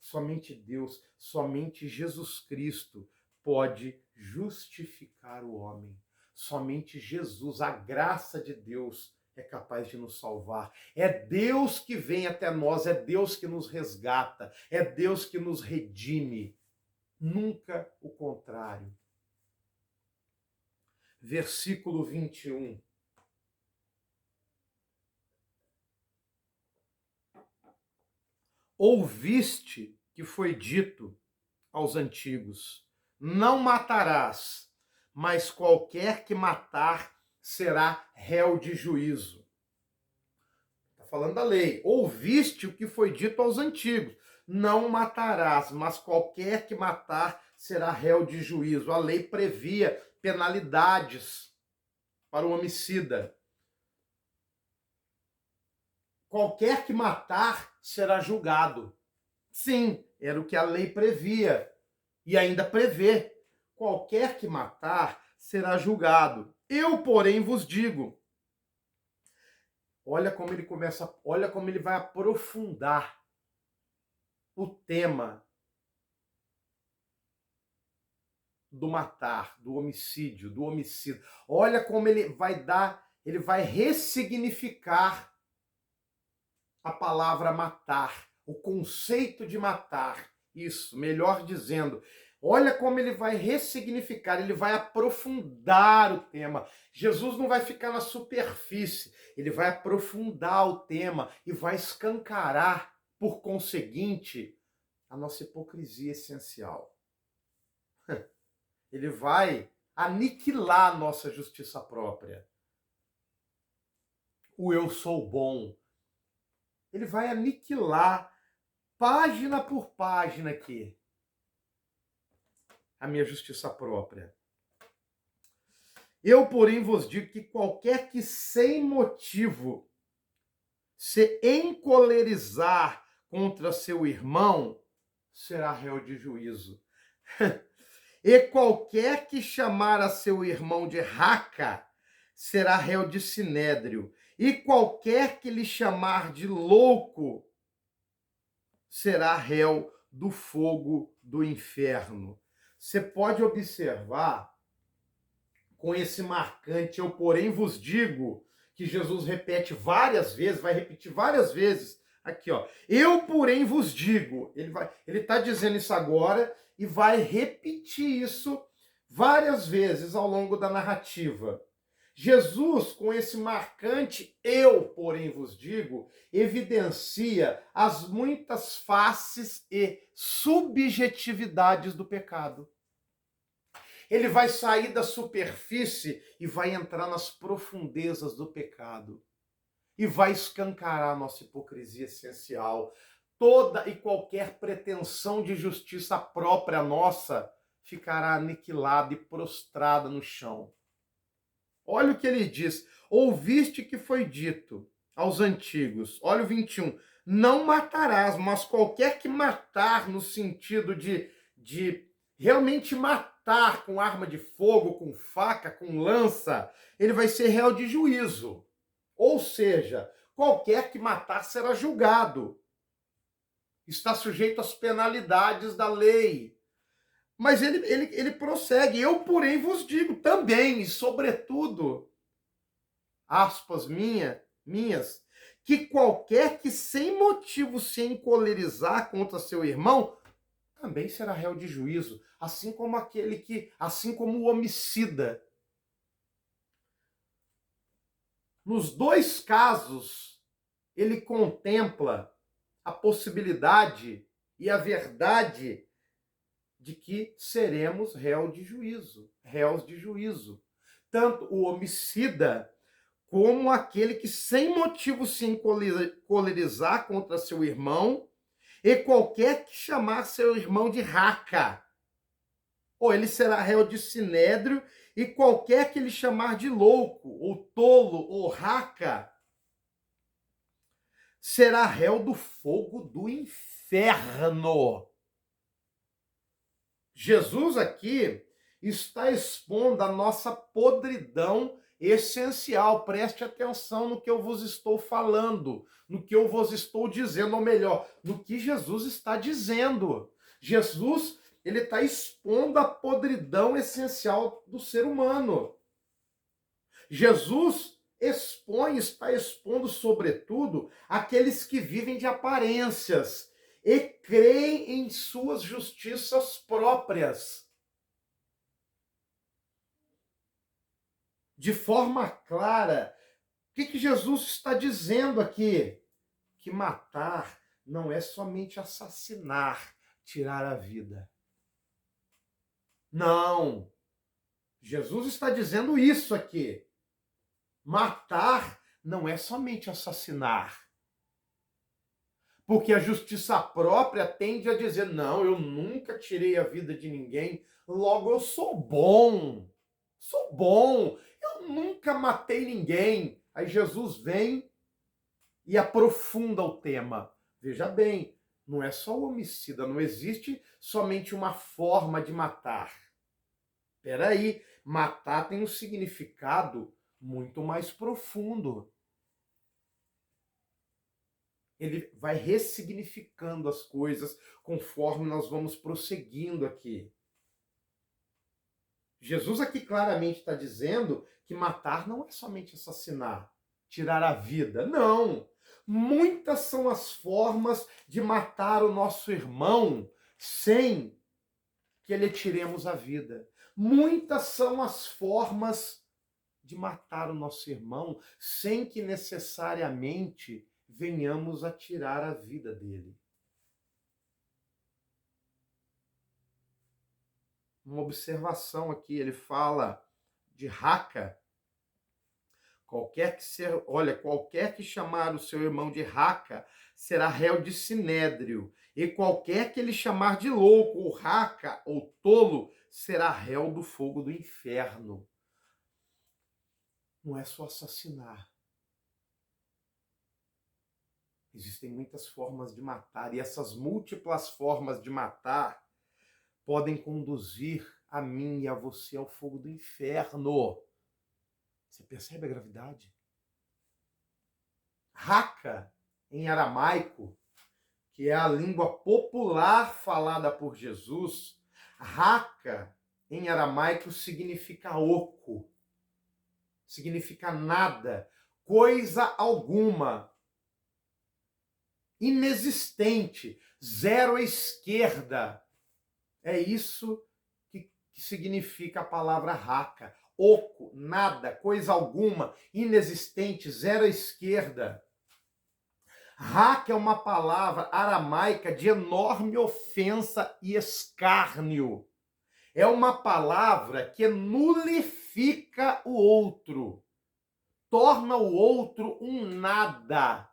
Somente Deus, somente Jesus Cristo pode justificar o homem. Somente Jesus, a graça de Deus, é capaz de nos salvar. É Deus que vem até nós, é Deus que nos resgata, é Deus que nos redime. Nunca o contrário. Versículo 21. Ouviste que foi dito aos antigos: não matarás, mas qualquer que matar será réu de juízo. Está falando da lei. Ouviste o que foi dito aos antigos: não matarás, mas qualquer que matar será réu de juízo. A lei previa penalidades para o homicida. Qualquer que matar será julgado. Sim, era o que a lei previa e ainda prevê. Qualquer que matar será julgado. Eu, porém, vos digo. Olha como ele começa, olha como ele vai aprofundar o tema do matar, do homicídio, do homicídio. Olha como ele vai ressignificar a palavra matar, o conceito de matar. Isso, melhor dizendo. Olha como ele vai ressignificar, ele vai aprofundar o tema. Jesus não vai ficar na superfície, ele vai aprofundar o tema e vai escancarar, por conseguinte, a nossa hipocrisia essencial. Ele vai aniquilar a nossa justiça própria. O eu sou bom. Ele vai aniquilar, página por página aqui, a minha justiça própria. Eu, porém, vos digo que qualquer que sem motivo se encolerizar contra seu irmão, será réu de juízo. E qualquer que chamar a seu irmão de raca, será réu de sinédrio. E qualquer que lhe chamar de louco, será réu do fogo do inferno. Você pode observar, com esse marcante, eu porém vos digo, que Jesus repete várias vezes, vai repetir várias vezes, aqui ó, eu porém vos digo, ele está dizendo isso agora e vai repetir isso várias vezes ao longo da narrativa. Jesus, com esse marcante eu porém vos digo, evidencia as muitas faces e subjetividades do pecado. Ele vai sair da superfície e vai entrar nas profundezas do pecado. E vai escancarar a nossa hipocrisia essencial. Toda e qualquer pretensão de justiça própria nossa ficará aniquilada e prostrada no chão. Olha o que ele diz. Ouviste que foi dito aos antigos. Olha o 21. Não matarás, mas qualquer que matar no sentido de realmente matar com arma de fogo, com faca, com lança, ele vai ser réu de juízo. Ou seja, qualquer que matar será julgado. Está sujeito às penalidades da lei. Mas ele prossegue. Eu, porém, vos digo também, e sobretudo, aspas minhas, que qualquer que sem motivo se encolerizar contra seu irmão, também será réu de juízo, assim como o homicida. Nos dois casos, ele contempla a possibilidade e a verdade de que seremos réus de juízo. Tanto o homicida como aquele que sem motivo se encolerizar contra seu irmão, e qualquer que chamar seu irmão de raca, ou ele será réu de sinédrio, e qualquer que lhe chamar de louco, ou tolo, ou raca, será réu do fogo do inferno. Jesus aqui está expondo a nossa podridão essencial. Preste atenção no que eu vos estou falando, no que eu vos estou dizendo, ou melhor, no que Jesus está dizendo. Jesus, ele está expondo a podridão essencial do ser humano. Jesus está expondo, sobretudo, aqueles que vivem de aparências e creem em suas justiças próprias. De forma clara, o que Jesus está dizendo aqui? Que matar não é somente assassinar, tirar a vida. Não. Jesus está dizendo isso aqui. Matar não é somente assassinar. Porque a justiça própria tende a dizer, não, eu nunca tirei a vida de ninguém, logo eu sou bom, eu nunca matei ninguém. Aí Jesus vem e aprofunda o tema. Veja bem, não é só o homicida, não existe somente uma forma de matar. Espera aí, Matar tem um significado muito mais profundo. Ele vai ressignificando as coisas conforme nós vamos prosseguindo aqui. Jesus aqui claramente está dizendo que matar não é somente assassinar, tirar a vida. Não! Muitas são as formas de matar o nosso irmão sem que lhe tiremos a vida. Muitas são as formas de matar o nosso irmão sem que necessariamente venhamos a tirar a vida dele. Uma observação aqui, ele fala de raca. Qualquer que chamar o seu irmão de raca será réu de sinédrio, e qualquer que ele chamar de louco, ou raca, ou tolo, será réu do fogo do inferno. Não é só assassinar. Existem muitas formas de matar, e essas múltiplas formas de matar podem conduzir a mim e a você ao fogo do inferno. Você percebe a gravidade? Raca, em aramaico, que é a língua popular falada por Jesus, raca, em aramaico, significa oco, significa nada, coisa alguma, inexistente, zero à esquerda. É isso que significa a palavra raca. Oco, nada, coisa alguma, inexistente, zero à esquerda. Raca é uma palavra aramaica de enorme ofensa e escárnio. É uma palavra que nulifica o outro, torna o outro um nada.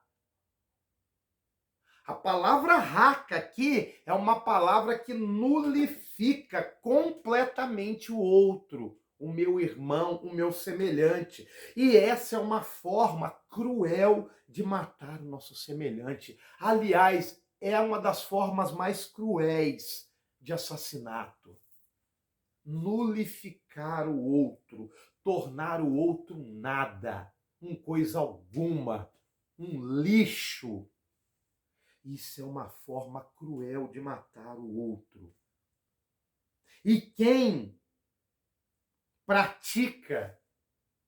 A palavra raca aqui é uma palavra que nulifica completamente o outro, o meu irmão, o meu semelhante. E essa é uma forma cruel de matar o nosso semelhante. Aliás, é uma das formas mais cruéis de assassinato. Nulificar o outro, tornar o outro nada, coisa alguma, um lixo. Isso é uma forma cruel de matar o outro. E quem pratica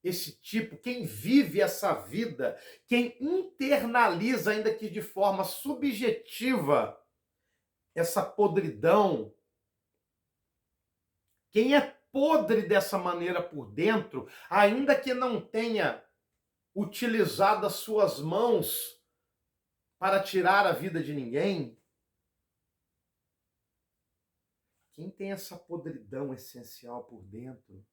esse tipo, quem vive essa vida, quem internaliza, ainda que de forma subjetiva, essa podridão, quem é podre dessa maneira por dentro, ainda que não tenha utilizado as suas mãos para tirar a vida de ninguém, quem tem essa podridão essencial por dentro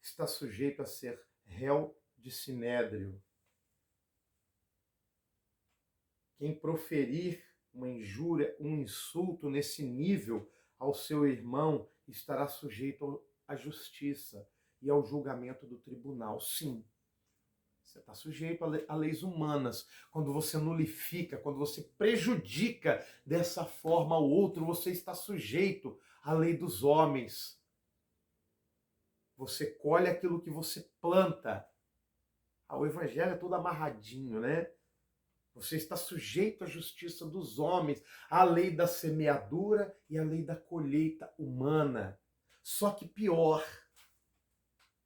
está sujeito a ser réu de sinédrio. Quem proferir uma injúria, um insulto nesse nível ao seu irmão estará sujeito à justiça e ao julgamento do tribunal. Sim, você está sujeito a leis humanas. Quando você nulifica, quando você prejudica dessa forma o outro, você está sujeito à lei dos homens. Você colhe aquilo que você planta. O evangelho é todo amarradinho, né? Você está sujeito à justiça dos homens, à lei da semeadura e à lei da colheita humana. Só que pior,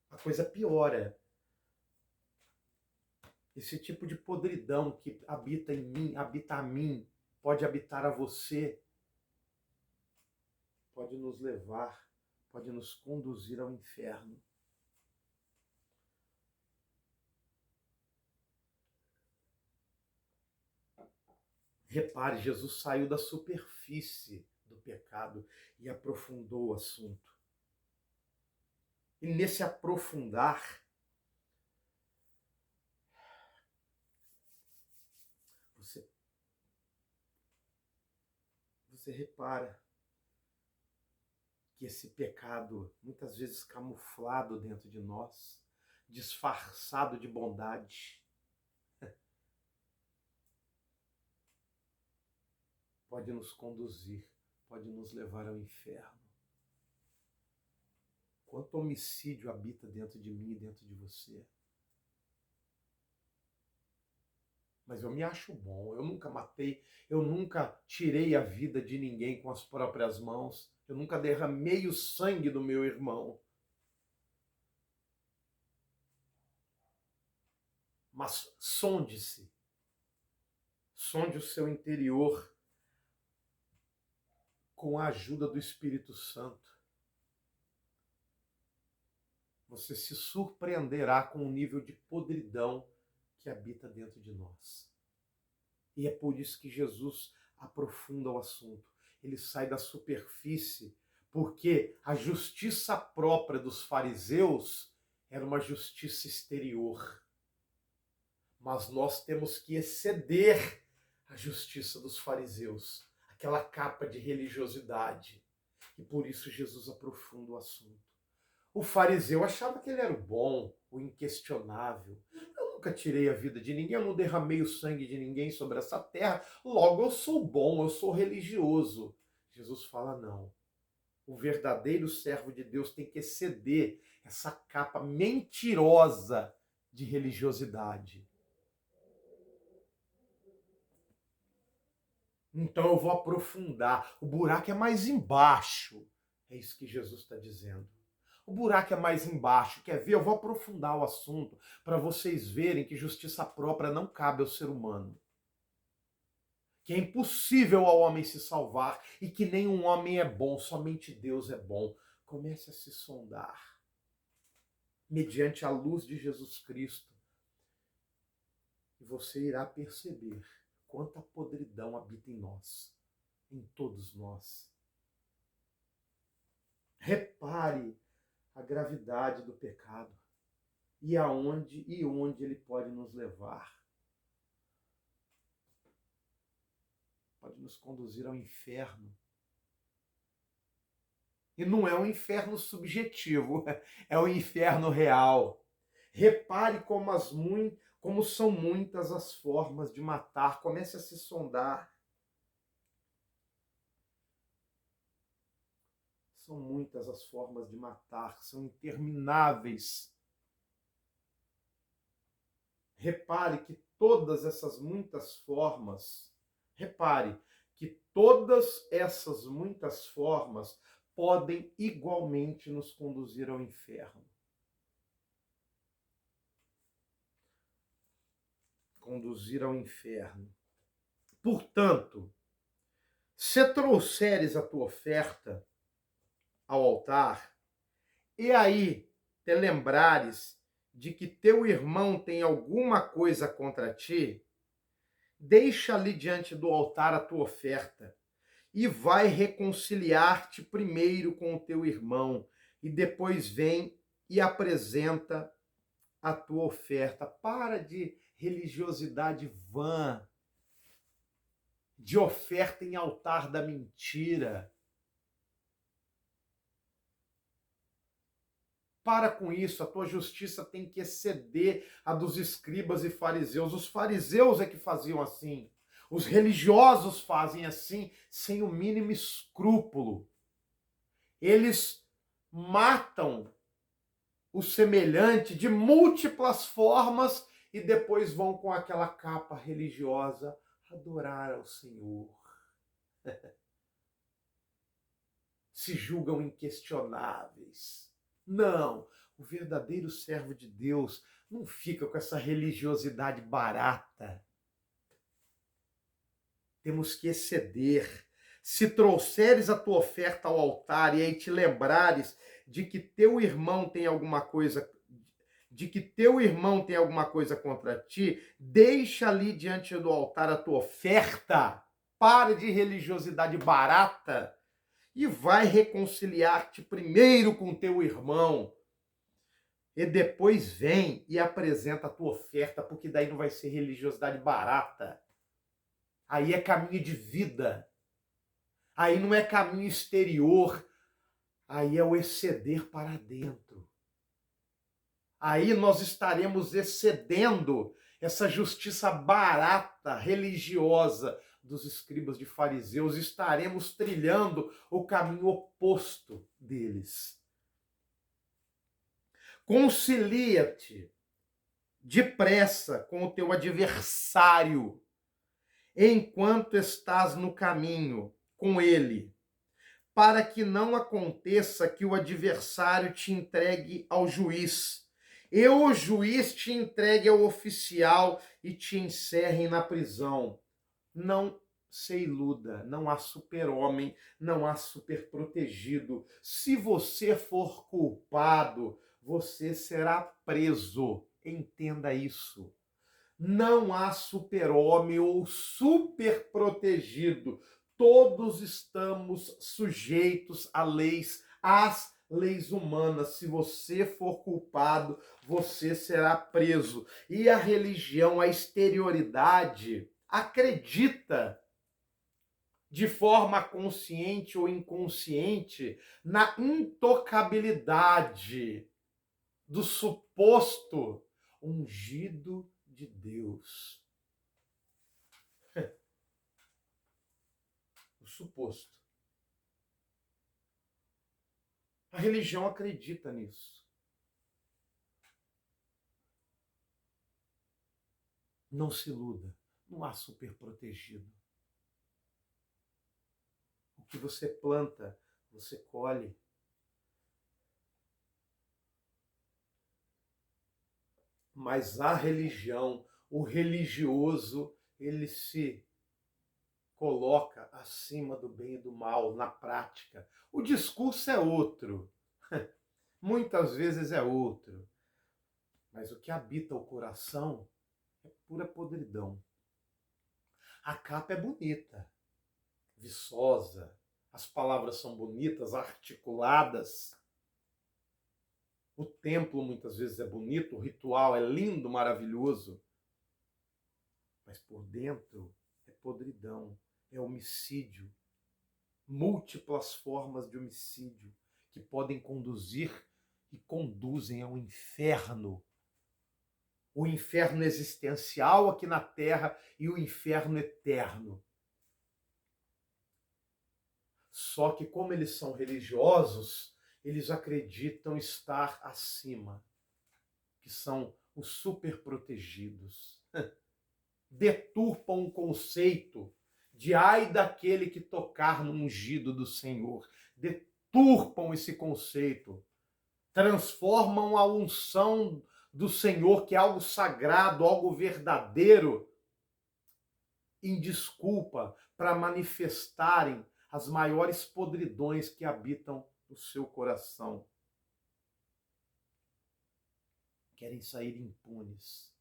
a coisa piora. Esse tipo de podridão que habita em mim, habita a mim, pode habitar a você, pode nos levar, pode nos conduzir ao inferno. Repare, Jesus saiu da superfície do pecado e aprofundou o assunto. E nesse aprofundar, você repara que esse pecado, muitas vezes camuflado dentro de nós, disfarçado de bondade, pode nos conduzir, pode nos levar ao inferno. quanto homicídio habita dentro de mim e dentro de você. Mas eu me acho bom, eu nunca matei, eu nunca tirei a vida de ninguém com as próprias mãos, eu nunca derramei o sangue do meu irmão. Mas sonde-se, sonde o seu interior com a ajuda do Espírito Santo. Você se surpreenderá com o nível de podridão que habita dentro de nós. E é por isso que Jesus aprofunda o assunto. Ele sai da superfície, porque a justiça própria dos fariseus era uma justiça exterior. Mas nós temos que exceder a justiça dos fariseus, aquela capa de religiosidade. E por isso Jesus aprofunda o assunto. O fariseu achava que ele era o bom, o inquestionável. Eu nunca tirei a vida de ninguém, eu não derramei o sangue de ninguém sobre essa terra, logo eu sou bom, eu sou religioso. Jesus fala, não. O verdadeiro servo de Deus tem que exceder essa capa mentirosa de religiosidade. Então eu vou aprofundar. O buraco é mais embaixo. É isso que Jesus está dizendo. O buraco é mais embaixo. Quer ver? Eu vou aprofundar o assunto para vocês verem que justiça própria não cabe ao ser humano. Que é impossível ao homem se salvar e que nenhum homem é bom, somente Deus é bom. Comece a se sondar mediante a luz de Jesus Cristo e você irá perceber quanta podridão habita em nós, em todos nós. Repare a gravidade do pecado e aonde e onde ele pode nos levar. Pode nos conduzir ao inferno. E não é um inferno subjetivo, é o inferno real. Repare como são muitas as formas de matar. Comece a se sondar. São muitas as formas de matar, são intermináveis. Repare que todas essas muitas formas, podem igualmente nos conduzir ao inferno. Conduzir ao inferno. Portanto, se trouxeres a tua oferta ao altar, e aí te lembrares de que teu irmão tem alguma coisa contra ti, deixa ali diante do altar a tua oferta e vai reconciliar-te primeiro com o teu irmão e depois vem e apresenta a tua oferta. Para de religiosidade vã, de oferta em altar da mentira. Para com isso, a tua justiça tem que exceder a dos escribas e fariseus. Os fariseus é que faziam assim. Os religiosos fazem assim, sem o mínimo escrúpulo. Eles matam o semelhante de múltiplas formas e depois vão com aquela capa religiosa adorar ao Senhor. Se julgam inquestionáveis. Não, o verdadeiro servo de Deus não fica com essa religiosidade barata. Temos que exceder. Se trouxeres a tua oferta ao altar e aí te lembrares de que teu irmão tem alguma coisa contra ti, deixa ali diante do altar a tua oferta. Pare de religiosidade barata e vai reconciliar-te primeiro com teu irmão. E depois vem e apresenta a tua oferta, porque daí não vai ser religiosidade barata. Aí é caminho de vida. Aí não é caminho exterior. Aí é o exceder para dentro. Aí nós estaremos excedendo essa justiça barata, religiosa dos escribas de fariseus. Estaremos trilhando o caminho oposto deles. Concilia-te depressa com o teu adversário, enquanto estás no caminho com ele, para que não aconteça que o adversário te entregue ao juiz, e o juiz te entregue ao oficial e te encerrem na prisão. Não se iluda, não há super-homem, não há super-protegido. Se você for culpado, você será preso. Entenda isso. Não há super-homem ou super-protegido. Todos estamos sujeitos a leis, às leis humanas. Se você for culpado, você será preso. E a religião, a exterioridade, acredita de forma consciente ou inconsciente na intocabilidade do suposto ungido de Deus. O suposto. A religião acredita nisso. Não se iluda, não há superprotegido. O que você planta, você colhe. Mas a religião, o religioso, ele se coloca acima do bem e do mal na prática. O discurso é outro, muitas vezes é outro, mas o que habita o coração é pura podridão. A capa é bonita, viçosa, as palavras são bonitas, articuladas. O templo muitas vezes é bonito, o ritual é lindo, maravilhoso, mas por dentro é podridão, é homicídio, múltiplas formas de homicídio que podem conduzir e conduzem ao inferno. O inferno existencial aqui na Terra e o inferno eterno. Só que como eles são religiosos, eles acreditam estar acima, que são os superprotegidos. Deturpam o conceito de ai daquele que tocar no ungido do Senhor. Deturpam esse conceito. Transformam a unção do Senhor, que é algo sagrado, algo verdadeiro, em desculpa para manifestarem as maiores podridões que habitam no seu coração. Querem sair impunes.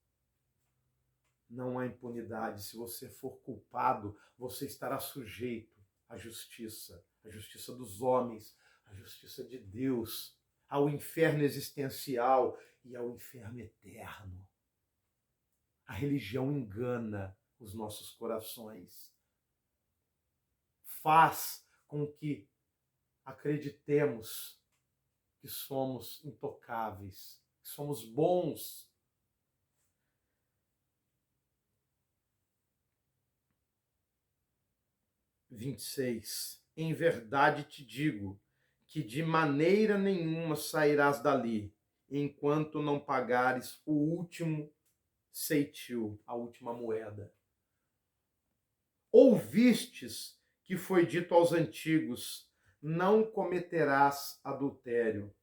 Não há impunidade. Se você for culpado, você estará sujeito à justiça dos homens, à justiça de Deus, ao inferno existencial e ao inferno eterno. A religião engana os nossos corações. Faz com que acreditemos que somos intocáveis, que somos bons. (26) Em verdade te digo que de maneira nenhuma sairás dali, enquanto não pagares o último ceitil, a última moeda. Ouvistes que foi dito aos antigos: não cometerás adultério.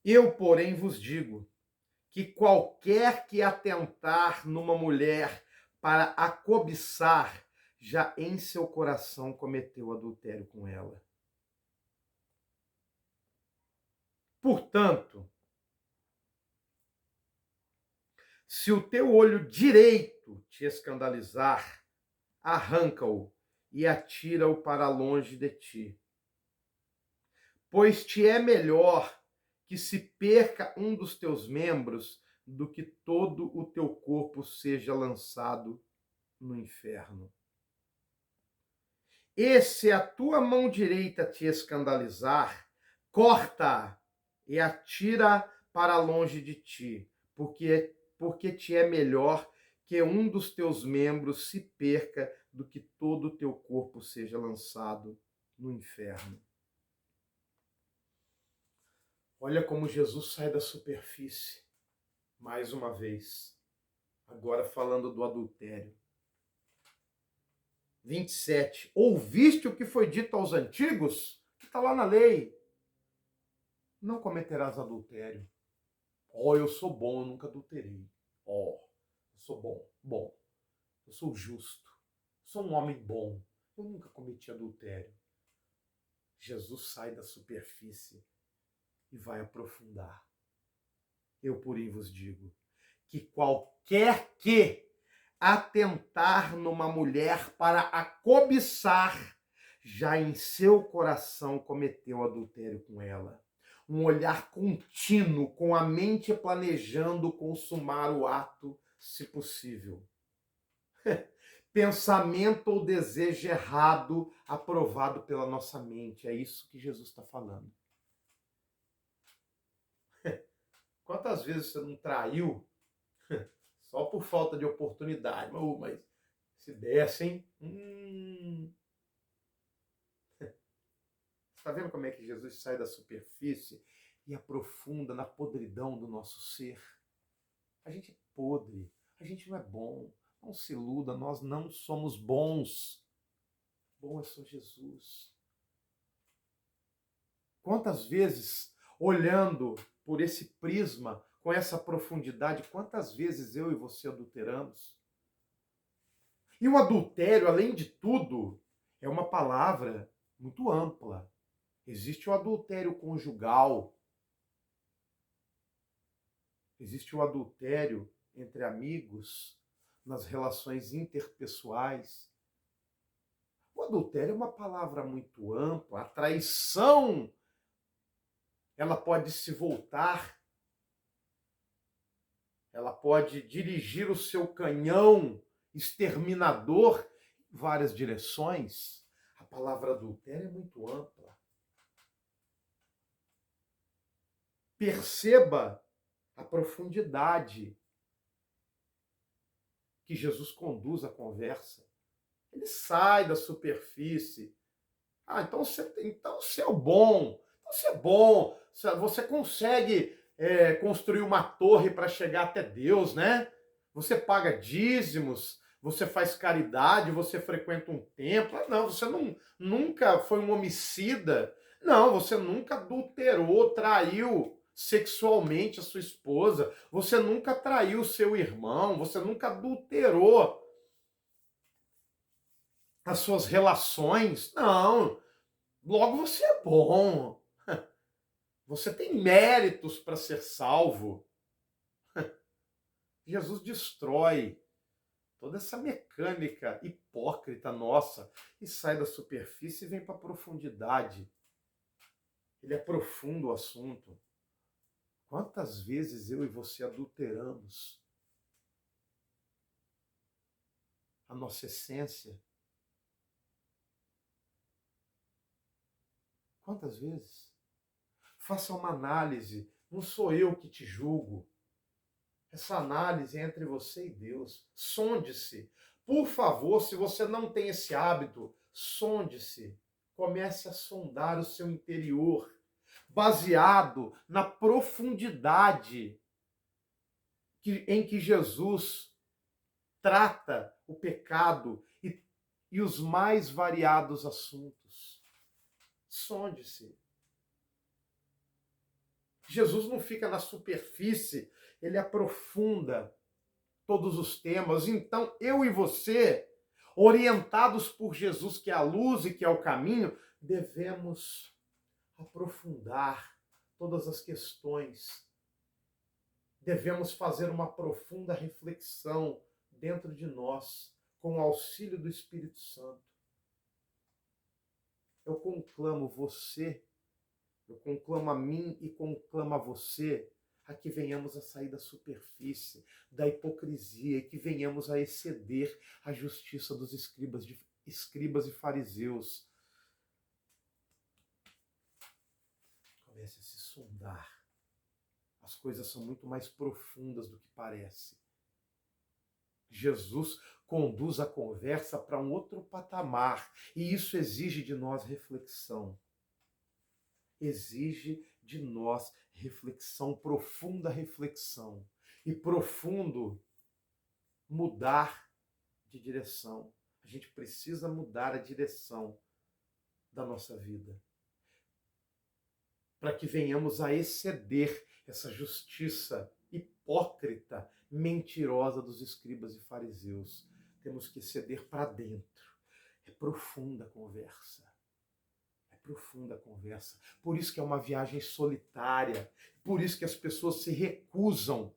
Eu, porém, vos digo que qualquer que atentar numa mulher para a cobiçar, já em seu coração cometeu adultério com ela. Portanto, se o teu olho direito te escandalizar, arranca-o e atira-o para longe de ti. Pois te é melhor que se perca um dos teus membros do que todo o teu corpo seja lançado no inferno. E se a tua mão direita te escandalizar, corta e atira para longe de ti, porque te é melhor que um dos teus membros se perca do que todo o teu corpo seja lançado no inferno. Olha como Jesus sai da superfície, mais uma vez. Agora falando do adultério. 27. Ouviste o que foi dito aos antigos? Que está lá na lei. Não cometerás adultério. Eu sou bom, eu nunca adulterei. Eu sou bom. Eu sou justo. Sou um homem bom. Eu nunca cometi adultério. Jesus sai da superfície e vai aprofundar. Eu, porém, vos digo que qualquer que atentar numa mulher para a cobiçar, já em seu coração cometeu adultério com ela. Um olhar contínuo, com a mente planejando consumar o ato, se possível. Pensamento ou desejo errado aprovado pela nossa mente. É isso que Jesus está falando. Quantas vezes você não traiu só por falta de oportunidade? Mas se desse, hein? Está vendo como é que Jesus sai da superfície e aprofunda na podridão do nosso ser? A gente é podre, a gente não é bom. Não se iluda, nós não somos bons. Bom é só Jesus. Quantas vezes, olhando por esse prisma, com essa profundidade, quantas vezes eu e você adulteramos? E o adultério, além de tudo, é uma palavra muito ampla. Existe o adultério conjugal, existe o adultério entre amigos, nas relações interpessoais. O adultério é uma palavra muito ampla. A traição, ela pode se voltar, ela pode dirigir o seu canhão exterminador em várias direções. A palavra adultério é muito ampla. Perceba a profundidade que Jesus conduz a conversa. Ele sai da superfície. Então você é bom. Você é bom. Você consegue construir uma torre para chegar até Deus, né? Você paga dízimos, você faz caridade, você frequenta um templo. Não, você nunca foi um homicida. Não, você nunca adulterou, traiu sexualmente a sua esposa. Você nunca traiu seu irmão. Você nunca adulterou as suas relações. Não. Logo você é bom. Você tem méritos para ser salvo. Jesus destrói toda essa mecânica hipócrita nossa e sai da superfície e vem para a profundidade. Ele aprofunda o assunto. Quantas vezes eu e você adulteramos a nossa essência? Quantas vezes? Faça uma análise. Não sou eu que te julgo. Essa análise é entre você e Deus. Sonde-se. Por favor, se você não tem esse hábito, sonde-se. Comece a sondar o seu interior, baseado na profundidade em que Jesus trata o pecado e os mais variados assuntos. Sonde-se. Jesus não fica na superfície, ele aprofunda todos os temas. Então, eu e você, orientados por Jesus, que é a luz e que é o caminho, devemos aprofundar todas as questões. Devemos fazer uma profunda reflexão dentro de nós, com o auxílio do Espírito Santo. Eu conclamo você, eu conclamo a mim e conclamo a você, a que venhamos a sair da superfície, da hipocrisia, e que venhamos a exceder a justiça dos escribas e fariseus. Comece a se sondar. As coisas são muito mais profundas do que parece. Jesus conduz a conversa para um outro patamar. E isso exige de nós reflexão. Exige de nós reflexão, profunda reflexão. E profundo mudar de direção. A gente precisa mudar a direção da nossa vida, para que venhamos a exceder essa justiça hipócrita, mentirosa dos escribas e fariseus. Temos que exceder para dentro. É profunda a conversa. É profunda a conversa. Por isso que é uma viagem solitária. Por isso que as pessoas se recusam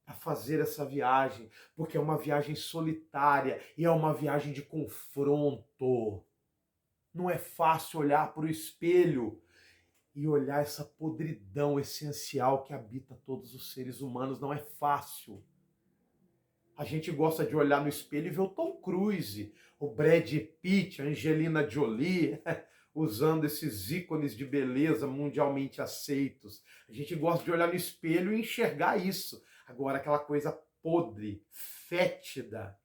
a fazer essa viagem, porque é uma viagem solitária e é uma viagem de confronto. Não é fácil olhar para o espelho e olhar essa podridão essencial que habita todos os seres humanos. Não é fácil. A gente gosta de olhar no espelho e ver o Tom Cruise, o Brad Pitt, a Angelina Jolie, usando esses ícones de beleza mundialmente aceitos. A gente gosta de olhar no espelho e enxergar isso. Agora, aquela coisa podre, fétida,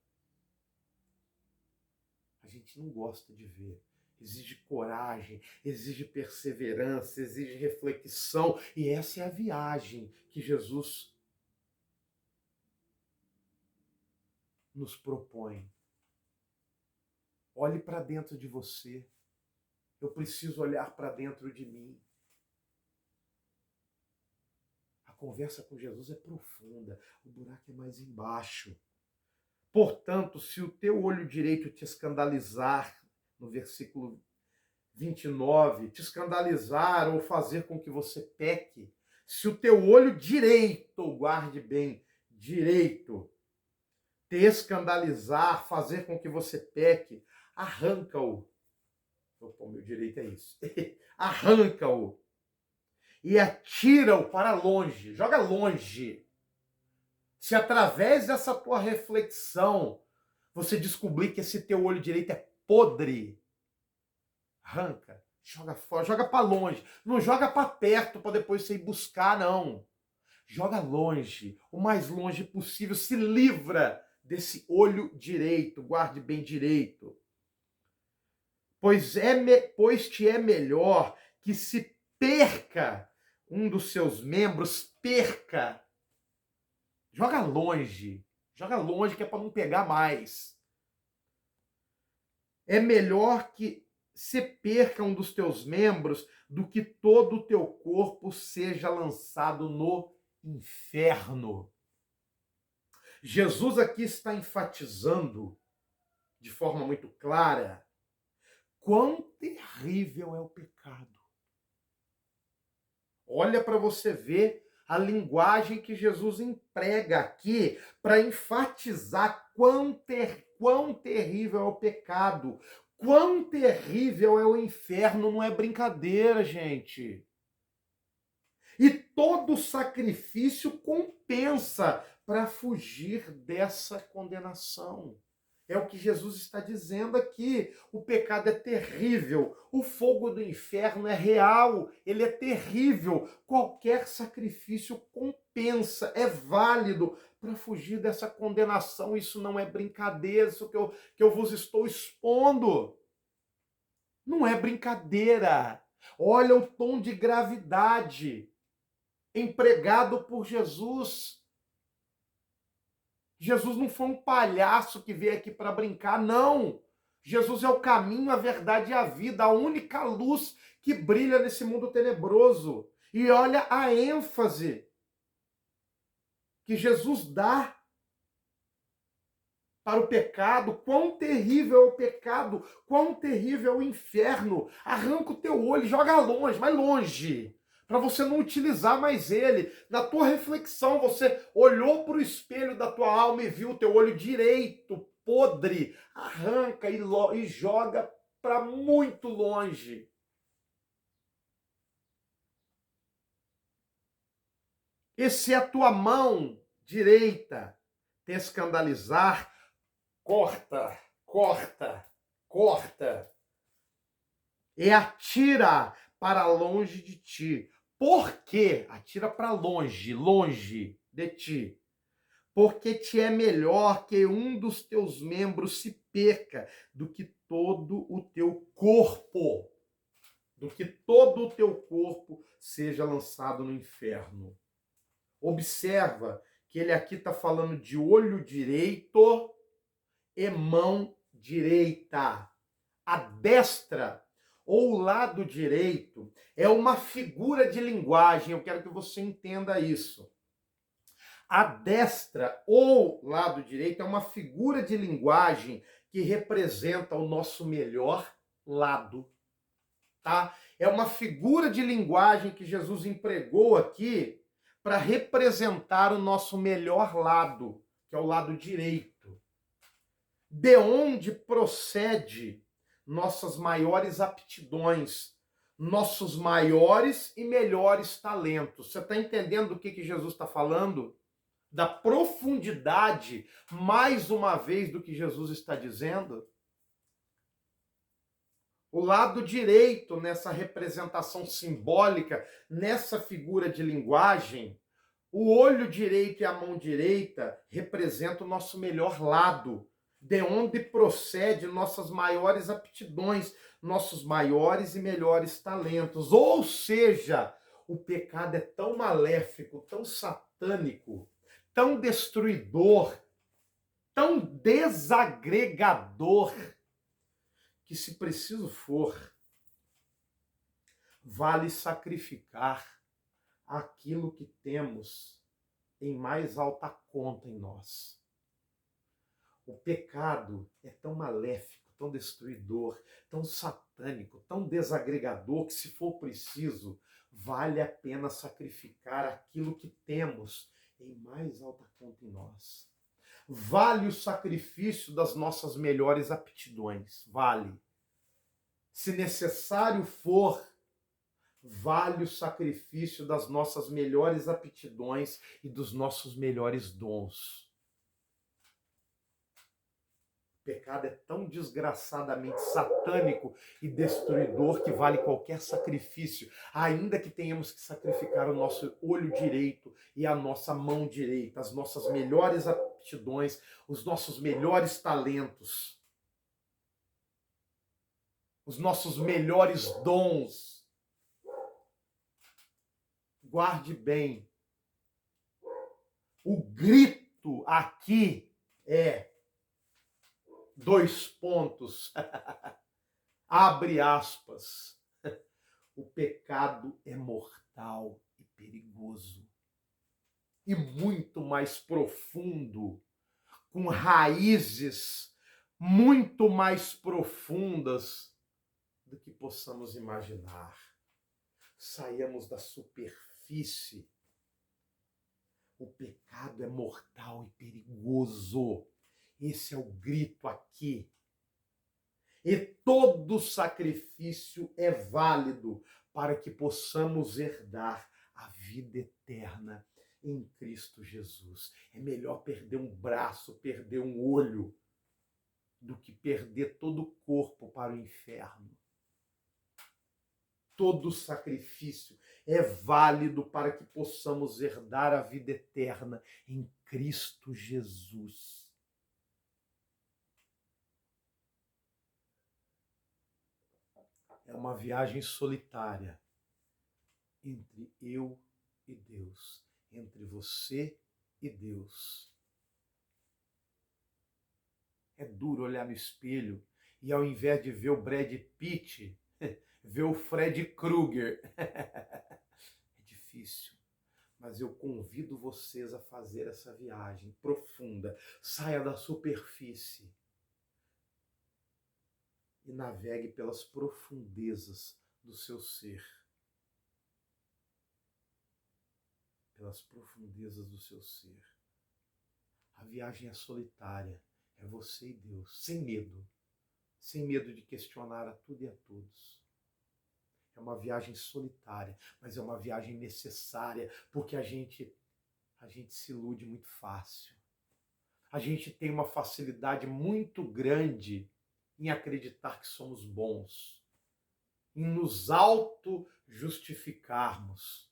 a gente não gosta de ver. Exige coragem, exige perseverança, exige reflexão. E essa é a viagem que Jesus nos propõe. Olhe para dentro de você. Eu preciso olhar para dentro de mim. A conversa com Jesus é profunda, o buraco é mais embaixo. Portanto, se o teu olho direito te escandalizar, no versículo 29, te escandalizar ou fazer com que você peque, se o teu olho direito, guarde bem, direito, te escandalizar, fazer com que você peque, arranca-o. Opa, o meu direito é isso. Arranca-o e atira-o para longe, joga longe. Se através dessa tua reflexão você descobrir que esse teu olho direito é podre, arranca, joga fora, joga para longe. Não joga para perto para depois você ir buscar, não. Joga longe, o mais longe possível. Se livra desse olho direito, guarde bem direito. Pois te é melhor que se perca um dos seus membros, perca. Joga longe que é para não pegar mais. É melhor que se perca um dos teus membros do que todo o teu corpo seja lançado no inferno. Jesus aqui está enfatizando de forma muito clara quão terrível é o pecado. Olha para você ver a linguagem que Jesus emprega aqui para enfatizar quão terrível é o pecado, quão terrível é o inferno. Não é brincadeira, gente. E todo sacrifício compensa para fugir dessa condenação. É o que Jesus está dizendo aqui. O pecado é terrível. O fogo do inferno é real. Ele é terrível. Qualquer sacrifício compensa, é válido para fugir dessa condenação. Isso não é brincadeira, isso que eu vos estou expondo. Não é brincadeira. Olha o tom de gravidade empregado por Jesus. Jesus não foi um palhaço que veio aqui para brincar, não. Jesus é o caminho, a verdade e a vida, a única luz que brilha nesse mundo tenebroso. E olha a ênfase que Jesus dá para o pecado. Quão terrível é o pecado, quão terrível é o inferno. Arranca o teu olho, joga longe, mais longe, para você não utilizar mais ele. Na tua reflexão, você olhou para o espelho da tua alma e viu o teu olho direito podre. Arranca e joga para muito longe. E se a tua mão direita te escandalizar, corta, corta, corta. E atira para longe de ti. Por quê? Atira para longe, longe de ti. porque te é melhor que um dos teus membros se perca do que todo o teu corpo, seja lançado no inferno. Observa que ele aqui está falando de olho direito e mão direita. A destra ou o lado direito é uma figura de linguagem, eu quero que você entenda isso. A destra ou lado direito é uma figura de linguagem que representa o nosso melhor lado, tá? É uma figura de linguagem que Jesus empregou aqui para representar o nosso melhor lado, que é o lado direito. De onde procede nossas maiores aptidões, nossos maiores e melhores talentos. Você está entendendo do que Jesus está falando? Da profundidade, mais uma vez, do que Jesus está dizendo? O lado direito, nessa representação simbólica, nessa figura de linguagem, o olho direito e a mão direita representam o nosso melhor lado, de onde procede nossas maiores aptidões, nossos maiores e melhores talentos. Ou seja, o pecado é tão maléfico, tão satânico, tão destruidor, tão desagregador, que, se preciso for, vale sacrificar aquilo que temos em mais alta conta em nós. O pecado é tão maléfico, tão destruidor, tão satânico, tão desagregador, que, se for preciso, vale a pena sacrificar aquilo que temos em mais alta conta em nós. Vale o sacrifício das nossas melhores aptidões, vale. Se necessário for, vale o sacrifício das nossas melhores aptidões e dos nossos melhores dons. O pecado é tão desgraçadamente satânico e destruidor que vale qualquer sacrifício, ainda que tenhamos que sacrificar o nosso olho direito e a nossa mão direita, as nossas melhores aptidões, os nossos melhores talentos, os nossos melhores dons. Guarde bem. O grito aqui é: dois pontos, abre aspas, o pecado é mortal e perigoso, e muito mais profundo, com raízes muito mais profundas do que possamos imaginar. Saiamos da superfície. O pecado é mortal e perigoso. Esse é o grito aqui. E todo sacrifício é válido para que possamos herdar a vida eterna em Cristo Jesus. É melhor perder um braço, perder um olho, do que perder todo o corpo para o inferno. Todo sacrifício é válido para que possamos herdar a vida eterna em Cristo Jesus. É uma viagem solitária entre eu e Deus, entre você e Deus. É duro olhar no espelho e, ao invés de ver o Brad Pitt, ver o Fred Krueger. É difícil, mas eu convido vocês a fazer essa viagem profunda. Saia da superfície e navegue pelas profundezas do seu ser. Pelas profundezas do seu ser. A viagem é solitária, é você e Deus, sem medo. Sem medo de questionar a tudo e a todos. É uma viagem solitária, mas é uma viagem necessária, porque a gente se ilude muito fácil. A gente tem uma facilidade muito grande em acreditar que somos bons, em nos auto-justificarmos.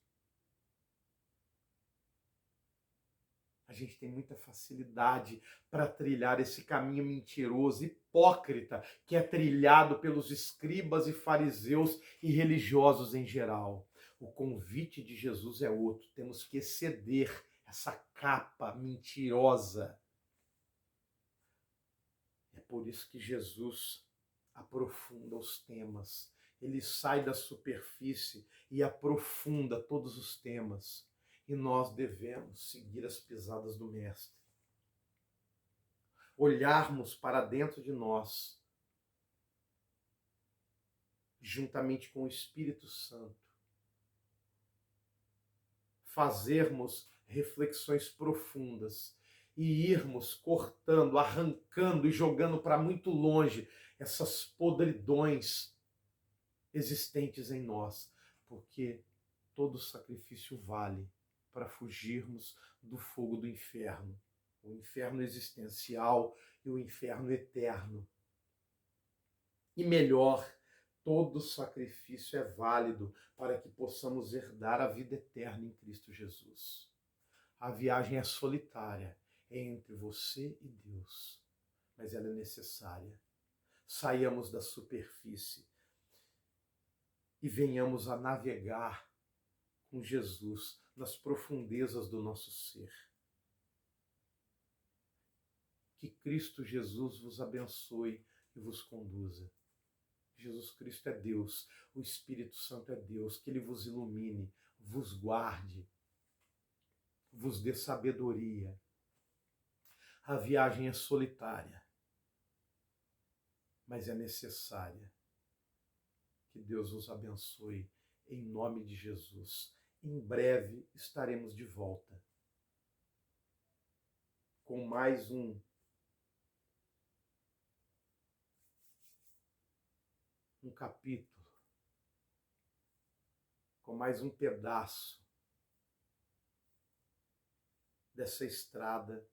A gente tem muita facilidade para trilhar esse caminho mentiroso, hipócrita, que é trilhado pelos escribas e fariseus e religiosos em geral. O convite de Jesus é outro. Temos que exceder essa capa mentirosa. É por isso que Jesus aprofunda os temas. Ele sai da superfície e aprofunda todos os temas. E nós devemos seguir as pisadas do Mestre. Olharmos para dentro de nós, juntamente com o Espírito Santo. Fazermos reflexões profundas e irmos cortando, arrancando e jogando para muito longe essas podridões existentes em nós, porque todo sacrifício vale para fugirmos do fogo do inferno, o inferno existencial e o inferno eterno. E melhor, todo sacrifício é válido para que possamos herdar a vida eterna em Cristo Jesus. A viagem é solitária, é entre você e Deus, mas ela é necessária. Saiamos da superfície e venhamos a navegar com Jesus nas profundezas do nosso ser. Que Cristo Jesus vos abençoe e vos conduza. Jesus Cristo é Deus, o Espírito Santo é Deus, que Ele vos ilumine, vos guarde, vos dê sabedoria. A viagem é solitária, mas é necessária. Que Deus os abençoe, em nome de Jesus. Em breve estaremos de volta com mais um capítulo, com mais um pedaço dessa estrada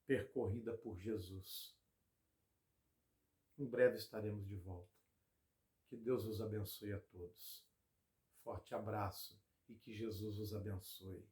percorrida por Jesus. Em breve estaremos de volta. Que Deus os abençoe a todos. Forte abraço e que Jesus os abençoe.